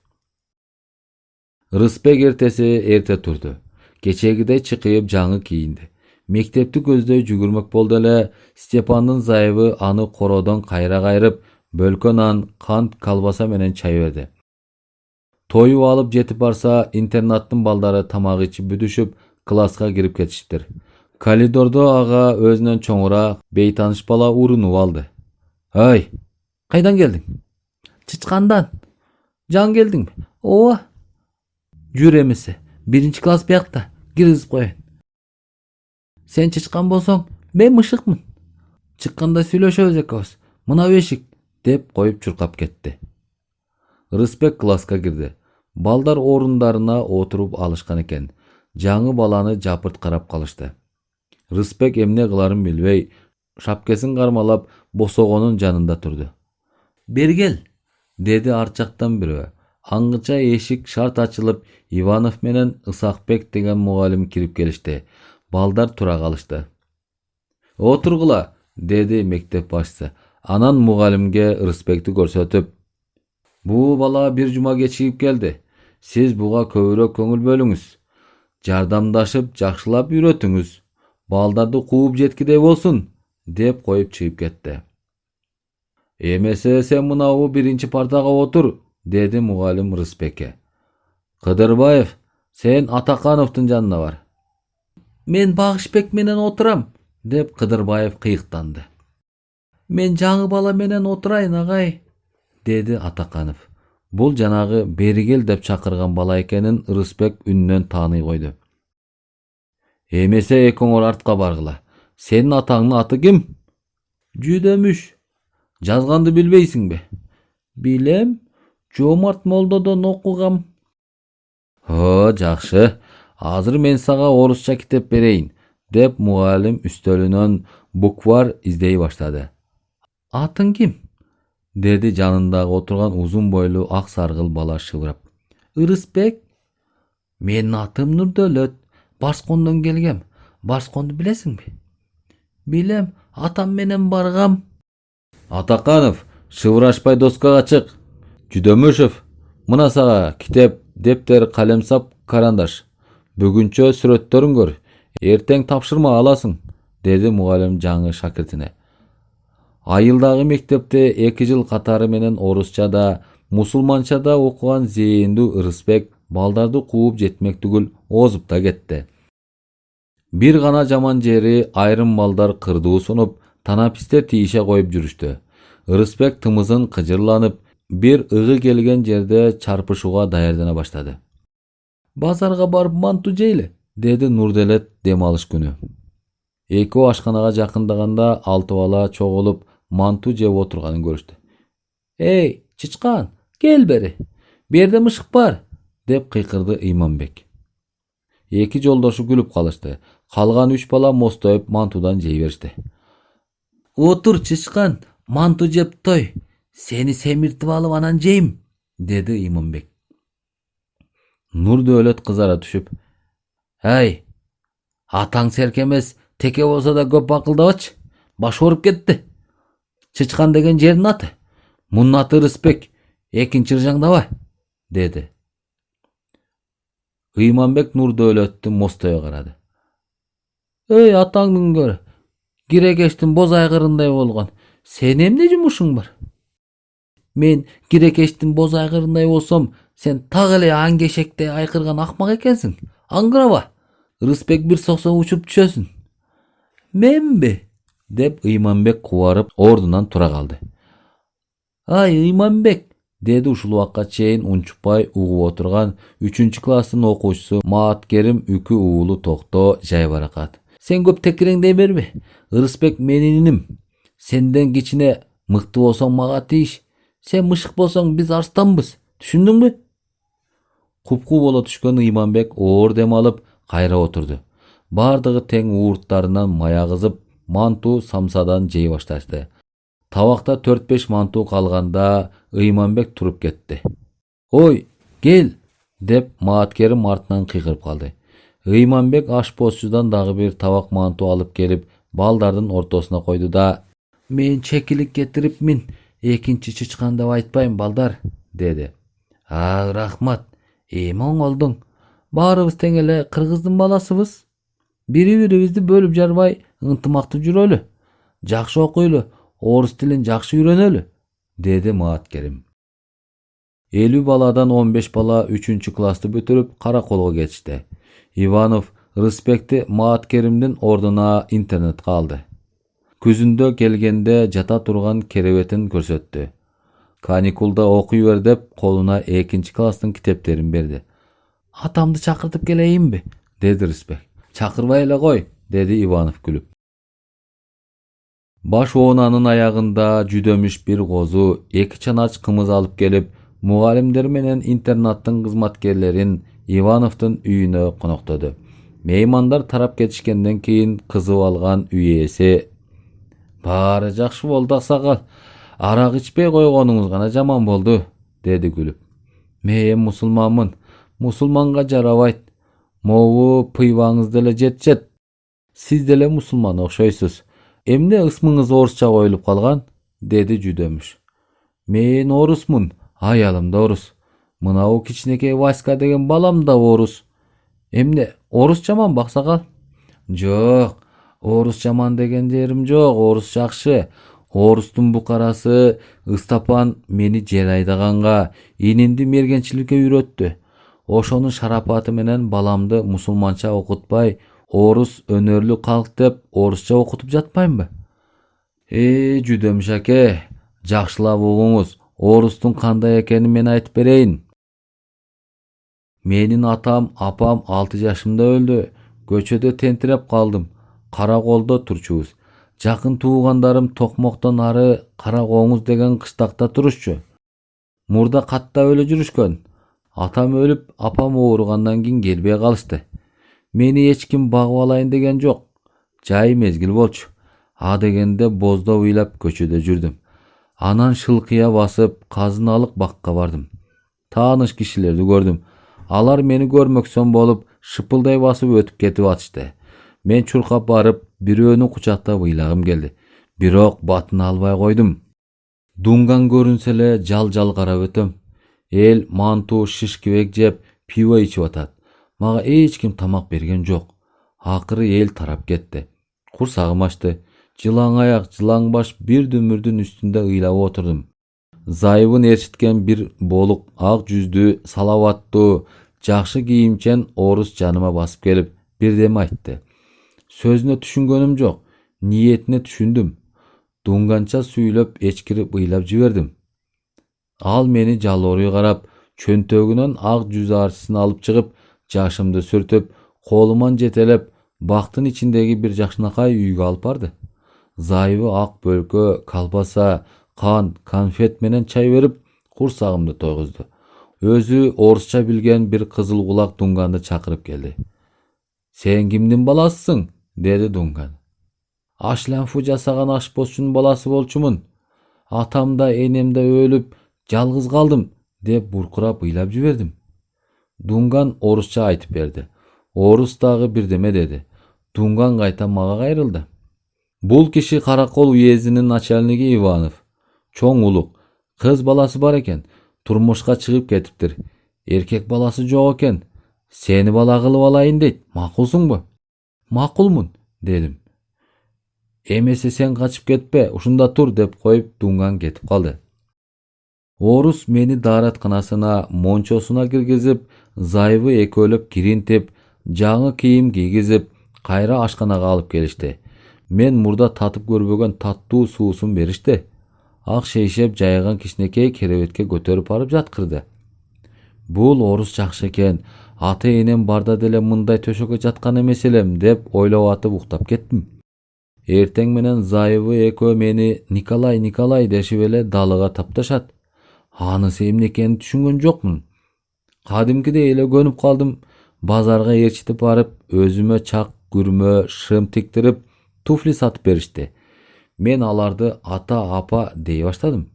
Рысбек эртеси эрте турду. Кечегидей чыкып жаңы кийинди. Мектепти көздөй жүгүрмөк болду эле Степандын зайыбы аны кородон кайра кайрып, бөлкө нан, кант, колбаса менен чай берди. Тоюп алып жетип барса, интернаттын балдары тамак ичип бүтүшүп, класска кирип кетишиптир. Коридордо ага өзүнөн чоңураак, бейтаныш бала урунуп алды. "Ой, кайдан келдиң?" "Чычкандан." "Жаңы келдиңби?" "Ооба." "Жүр эмесе, 1-класс биякта, киргизип коеюн." "Сен чычкан болсоң, мен мышыкмын. Чыкканда сүйлөшөбүз экөөбүз. Мына бешик", деп коюп чуркап кетти. Рысбек класска кирди. Балдар орундарына отуруп алышкан экен. Жаңы баланы жапырт карап калышты. Рысбек эмне кыларын билбей, шапкесин кармалап, босогонун жанында турду. "Бергел", деди ар жактан бирөө. Аңгыча эшик шарт ачылып, Иванов менен Ысакбек деген мугалим кирип келишти. Балдар тура калышты. "Отургула", деди мектеп башчысы. Анан мугалимге Рысбекти көрсөтүп, "Бул бала бир жума кечигип келди. Сиз буга көбүрөөк көңүл бөлүңүз. Жардамдашып, жакшылап үйрөтүңүз. Балдарды кууп жеткидей болсун", деп коюп чыгып кетти. "Эмесе сен мынабу 1-партага отур", деди мугалим Рысбекке. "Кыдырбаев, сен Атакановдун жанына бар." "Мен Багышбек менен отурам", деп Кыдырбаев кыйыктанды. "Мен жаңы бала менен отурайын, агай", деди Атаканов. Бул жанагы "Бергел" деп чакырган бала экенин Рысбек үнүнөн тааный койду. "Эмесе экөөңөр артка баргыла. Сенин атаңдын аты ким?" "Жүдөмүш." "Жазганды билбейсиңби?" "Билем. Жомарт молдодон окугам." "О, жакшы. Азыр мен сага орусча китеп берейин", деп мугалим үстөлүнөн буквар издей баштады. "Атың ким?" деди жанындагы отурган узун бойлуу ак саргыл бала шыбырап. "Ырысбек." "Менин атым Нурдөөлөт. Барскондон келгем. Барсконду билесиңби?" "Билем, атам менен баргам." "Атаканов, шыбырашпай доскага чык." "Жүдөмүшев, мына сага китеп, дептер, калемсап, карандаш. Бүгүнчө сүрөттөрүн көр. Эртең тапшырма аласың", деди мугалим жаңы шакиртине. Айылдагы мектепте 2 жыл катары менен орусчада, мусулманчада окуган зээндүү Ырысбек балдарды кууп жетмек түгүл озуп да кетти. Бир гана жаман жери айрым балдар кырдуу сунуп, танаписте тийише коюп жүрүштү. Ырысбек тымызын кыжырланып, бир ыгы келген жерде чарпышууга даярдана баштады. "Базарга барып манту жейли", деди Нурделет дем алыш күнү. Экөө ашканага жакындаганда 6 бала чогулуп манту жеп отурганын көрүштү. "Эй, чычкан, кел бери. Берде мышык бар", деп кыйкырды Ыйманбек. 2 жолдошу күлүп калышты. Калган 3 бала мостоюп мантудан жей беришти. "Отур чычкан, манту жеп той. Сени семиртип алып анан жейм", деди Ыйманбек. Нурдөөлөт кызара түшүп, "Ай, атаң серке эмес, теке болсо да көп акылдабачы. Баш ооруп кетти. Чычкан деген жердин аты. Мунун аты Рысбек. Экинчи ыржаңдаба", деди. Ыйманбек Нурдөөлөттү мостое карады. "Эй, атаңдын көрө. Кирекештин боз айгырындай болгон. Сен эмне жумушуң бар?" "Мен кирекештин боз айгырындай болсом, сен так эле аңгешектей айкырган акмак экенсиң. Аңгыраба. Рысбек бир соксо учуп түшөсүн." "Менби?" деп Ыйманбек кубарып ордунан тура калды. "Ай, Ыйманбек", деди ушул убакка чейин унчукпай угуп отурган 3-класстын окуучусу Мааткерим Үкү уулу Токто Жайбаракат. "Сен көп текиреңдей бербе. Ырысбек менин иним. Сенден кичине, мыкты болсоң мага тийиш. Sen мышык болсоң, биз арстанбыз. Түшүндүңбү? Купку боло түшкөн Ыйманбек оор дем алып, кайра отурду. Бардыгы тең уурттарынан мая кызып, мантуу самсадан жей башташты. Табакта 4-5 мантуу калганда Ыйманбек туруп кетти. Ой, кел, деп Мааткерим артынан кыйкырып калды. Ыйманбек ашпозчудан дагы бир табак мантуу алып келип, балдардын ортосуна койду да: "Мен чекилик кетирипмин, экинчи чычкан деп айтпайм, балдар", деди. Рахмат. Эми оңолдуң. Баарыбыз тең эле кыргыздын баласыбыз. Бири-бирибизди бөлүп жарбай, ынтымактуу жүрөлү. Жакшы окуйлу, орус тилин жакшы үйрөнөлү, деди Мааткерим. 50 баладан 15 бала 3 классты бүтүрүп Караколго кетишти. Иванов Рыспекти Мааткеримдин ордуна интернетке алды. Күзүндө келгенде жата турган керебетин көрсөттү. Каникулда окуй бер деп колуна 2 класстын китептерин берди. Атамды чакыртып келейинби? Деди Рыспек. Чакырбай эле кой, деди Иванов күлүп. Баш оонанын аягында жүдөмүш бир козу 2 чанач кымыз алып келип, мугалимдер менен интернаттын кызматкерлерин Ивановдун үйүнө коноктоду. Меймандар тарап кетишкенден кийин кызып алган үй ээси: "Баары жакшы болду, аксакал. Арак ичпей койгонуңуз гана жаман болду", деди күлүп. "Мен мусулманмын. Мусулманга жарабайт. Могу пыйваңыз деле жетишет. Сиз деле мусулман окшойсуз. Эмне ысмыңыз орусча коюлуп калган?" деди жүдөмүш. "Мен орусмун, аялым да орус. Мынау кичинекей Васька деген балам да орус. Эмне, орус жаман баксакал?" "Жок, орус жаман деген жерим жок, орус жакшы. Орустун букарасы Ыстапан мени жер айдаганга, инимди мергенчиликке үйрөттү. Ошонун шарапаты менен баламды мусулманча окутпай, орус өнөрлүү калк деп орусча окутуп жатпаймбы?" Жүдөмүш аке, жакшылап угуңуз. Орустун кандай экенин мен айтып берейин. Менин атам, апам 6 жашымда өлдү. Көчөдө тентиреп калдым. Караколдо турчубуз. Жакын туугандарым Токмоктон ары Каракоңуз деген кыштакта турушчу. Мурда катта эле жүрүшкөн. Атам өлүп, апам ооругандан кийин келбей калышты. Мени эч ким багып алайын деген жок. Жай мезгил болчу. А дегенде боздо ыйлап көчөдө жүрдүм. Анан шылкыя басып, казыналык бакка бардым. Тааныш кишилерди көрдүм. Алар мени көрмөксөн болуп, шыпылдай басып өтүп кетип атышты. Мен чуркап барып, бирөөнү кучактап ыйлагым келди. Бирок батын албай койдум. Дунган көрүнсө эле жал карап өтөм. Эл мантуу, шишкибек жеп, пиво ичип атат. Мага эч ким тамак берген жок. Акыры эл тарап кетти. Курсагым ачты. Жылаң аяк, жылаң баш бир дүмүрдүн үстүндө ыйлап отурдум. Зайыбын ээрчиткен бир болук ак жүздүү, салаваттуу, жакшы кийимчен орус жаныма басып келип, бирдеме айтты. Сөзүнө түшүнгөнүм жок, ниетине түшүндүм. Дунганча сүйлөп, эчкирип ыйлап жибердим. Ал мени жалоруй карап, чөнтөгүнөн ак жүз арчысын алып чыгып, жашымды сүртүп, колуман жетелеп, бактын ичиндеги бир жакшынакай үйгө алып барды. Зайыбы ак бөлкө, колбаса, кан, конфет менен чай берип, курсагымды тойгузду. Өзү орусча билген бир кызыл кулак Дунганды чакырып келди. "Сен кимдин баласысың?" деди Дунган. "Ашланфу жасаган ашпозчунун баласы болчумун. Атам да энем да өлүп, жалгыз калдым", деп буркурап ыйлап жибердим. Дунган орусча айтып берди. Орус дагы бирдеме деди. Дунган кайта мага кайрылды. "Бул киши Каракол уездинин начальниги Иванов. Чоң улук. Кыз баласы бар экен. Турмушка чыгып кетиптир. Эркек баласы жок экен. Сени бала кылып алайын дейт. Макулсуңбу?" "Макулмун", дедим. "Эмесе сен качып кетпе, ушунда тур", деп коюп Дунган кетип калды. Орус мени дааратканасына мончосуна киргизип, зайыбы экөөлөп киринтип, жаңы кийим кийгизип, кайра ашканага алып келишти. Мен мурда татып көрбөгөн таттуу суусун беришти. Ак шейшеп жайган кичинекей керебетке көтөрүп барып жаткырды. Бул орус жакшы экен. Ата-энем барда деле мындай төшөккө жаткан эмес элем, деп ойлоп атып уктап кеттим. Эртең менен зайыбы экөө мени Николай дешип эле далыга тапташат. Анысы эмне экенин түшүнгөн жокмун. Кадимкидей эле көнүп калдым. Базарга ээрчитип барып, өзүмө чак, күрмө, шым тиктирип, туфли сатып беришти. Мен аларды ата, апа дей баштадым.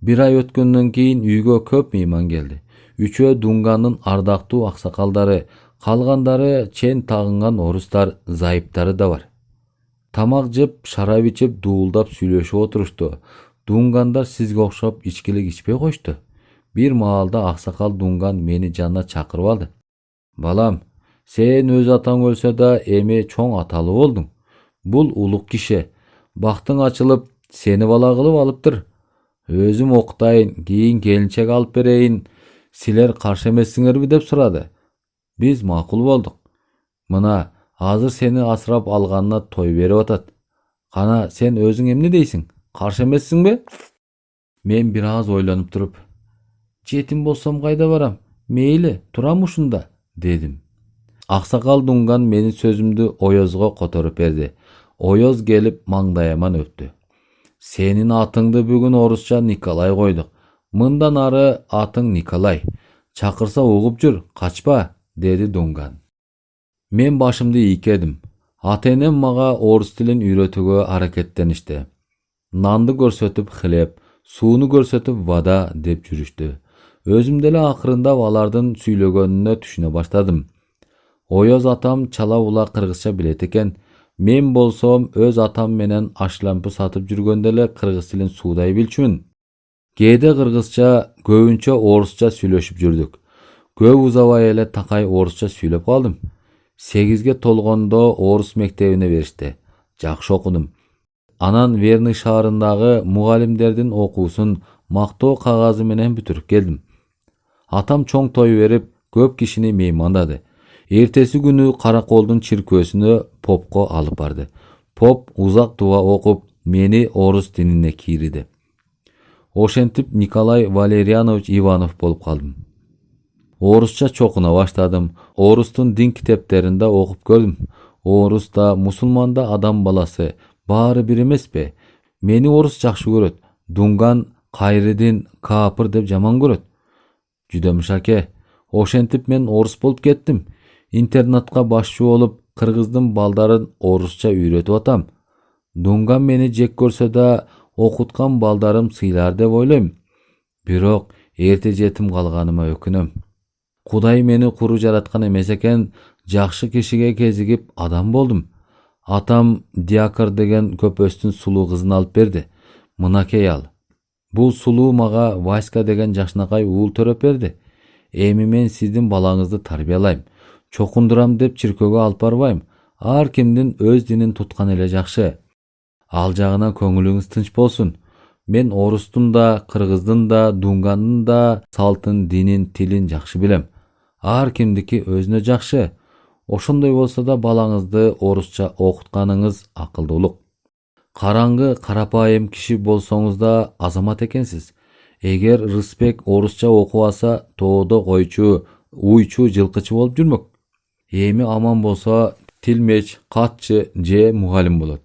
Bir ay өткөндөн кийин үйгө көп мейман келди. Үчөө Дунгандын ардактуу аксакалдары, калгандары чен тагынган орустар, зайыптары да бар. Тамак жеп, шарап ичип, дуулдап сүйлөшүп отурушту. Дунгандар сизге окшоп ичкилик ичпей коюшту. Bir маалда аксакал Дунган мени жанына чакырып алды. Балам, сен өз атаң өлсө да эми чоң аталуу болдуң. Бул улук киши. Бактың ачылып, сени бала кылып алыптыр. Өзүм окутайын, кийин келинчек алып берейин. Силер каршы эмессиңерби деп сурады. Биз макул болдук. Мына, азыр сени асырап алганына той берип атат. Кана сен өзүң эмне дейсиң? Каршы эмессиңби? Мен бир аз ойлонуп туруп, жетим болсом кайда барам? Мейли, турам ушунда, дедим. Аксакал Дунган менин сөзүмдү Оёзго которуп берди. Оёз келип маңдайыман өптү. Сенин атыңды бүгүн орусча Николай койдук. Мындан ары атың Николай. Чакырса угуп жүр, качпа, деди Дунган. Мен башымды ийкедим. Ата-энем мага орус тилин үйрөтүүгө аракеттеништи. Нанды көрсөтүп хлеб, сууну көрсөтүп вода деп жүрүштү. Өзүм деле акырындап алардын сүйлөгөнүнө түшүнө баштадым. Оёз атам чала була кыргызча билет экен. Мен болсом өз атам менен ашлампы сатып жүргөндө эле кыргыз тилин суудай билчүмүн. Кээде кыргызча, көбүнчө орусча сүйлөшүп жүрдүк. Көп узабай эле такай орусча сүйлөп калдым. 8ге толгондо орус мектебине беришти. Жакшы окудум. Анан Верный шаарындагы мугалимдердин окуусун мактоо кагазы менен бүтүрүп келдим. Атам чоң той берип, көп кишини меймандады. Эртеси күнү Караколдун чиркөөсүнө попко алып барды. Поп узак дуа окуп, мени орус динине кийриди. Ошентип Николай Валерьянович Иванов болуп калдым. Орусча чокуна баштадым. Орустун дин китептеринде окуп көрдүм. Орус да, мусулман да адам баласы, баары бир эмеспи? Мени орус жакшы көрөт. Дунган кайрыдин, каапыр деп жаман көрөт. Жүдөмүш аке, ошентип мен орус болуп кеттим. Интернатка башчы болуп, кыргыздын балдарын орусча үйрөтүп атам. Дунган мени жек көрсө да, окуткан балдарым сыйлар деп ойлойм. Бирок эрте жетим калганыма өкүнөм. Кудай мени куру жараткан эмес экен, жакшы кишиге кезигип адам болдум. Атам Диакор деген көпөстүн сулуу кызын алып берди. Мынакей ал. Бул сулуу мага Васька деген жакшынакай уул төрөп берди. Эми мен сиздин балаңызды тарбиялайм. Чокундурам деп чиркөөгө алып барбайм. Ар кимдин өз динин туткан эле жакшы. Ал жагына көңүлүңүз тынч болсун. Мен орустун да, кыргыздын да, Дунгандын да салтын, динин, тилин жакшы билем. Ар кимдики өзүнө жакшы. Ошондой болсо да балаңызды орусча окутканыңыз акылдуулук. Караңгы, карапайым киши болсоңуз да азамат экенсиз. Эгер Рысбек орусча окубаса, тоодо койчу, уйчу, жылкычы болуп жүрмөк. Эми аман болсо, тилмеч, катчы же мугалим болот.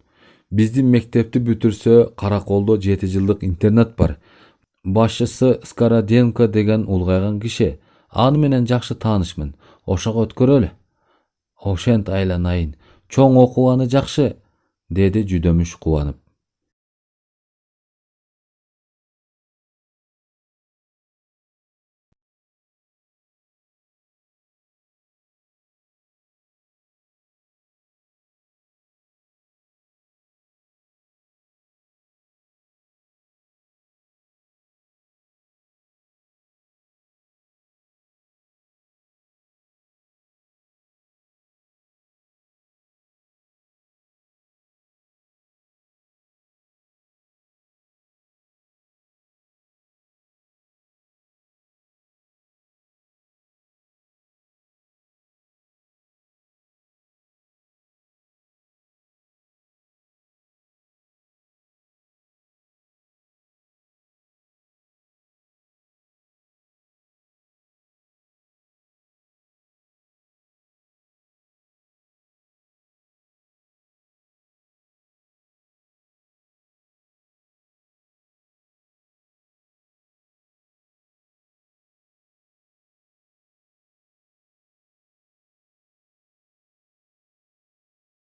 Биздин мектепти бүтүрсө, Караколдо 7 жылдык интернат бар. Башчысы Скороденко деген улгайган киши. Аны менен жакшы таанышмын. Ошого өткөрөлү. Ошент айланайын. Чоң окуганы жакшы, деди Жүдөмүш кубанып.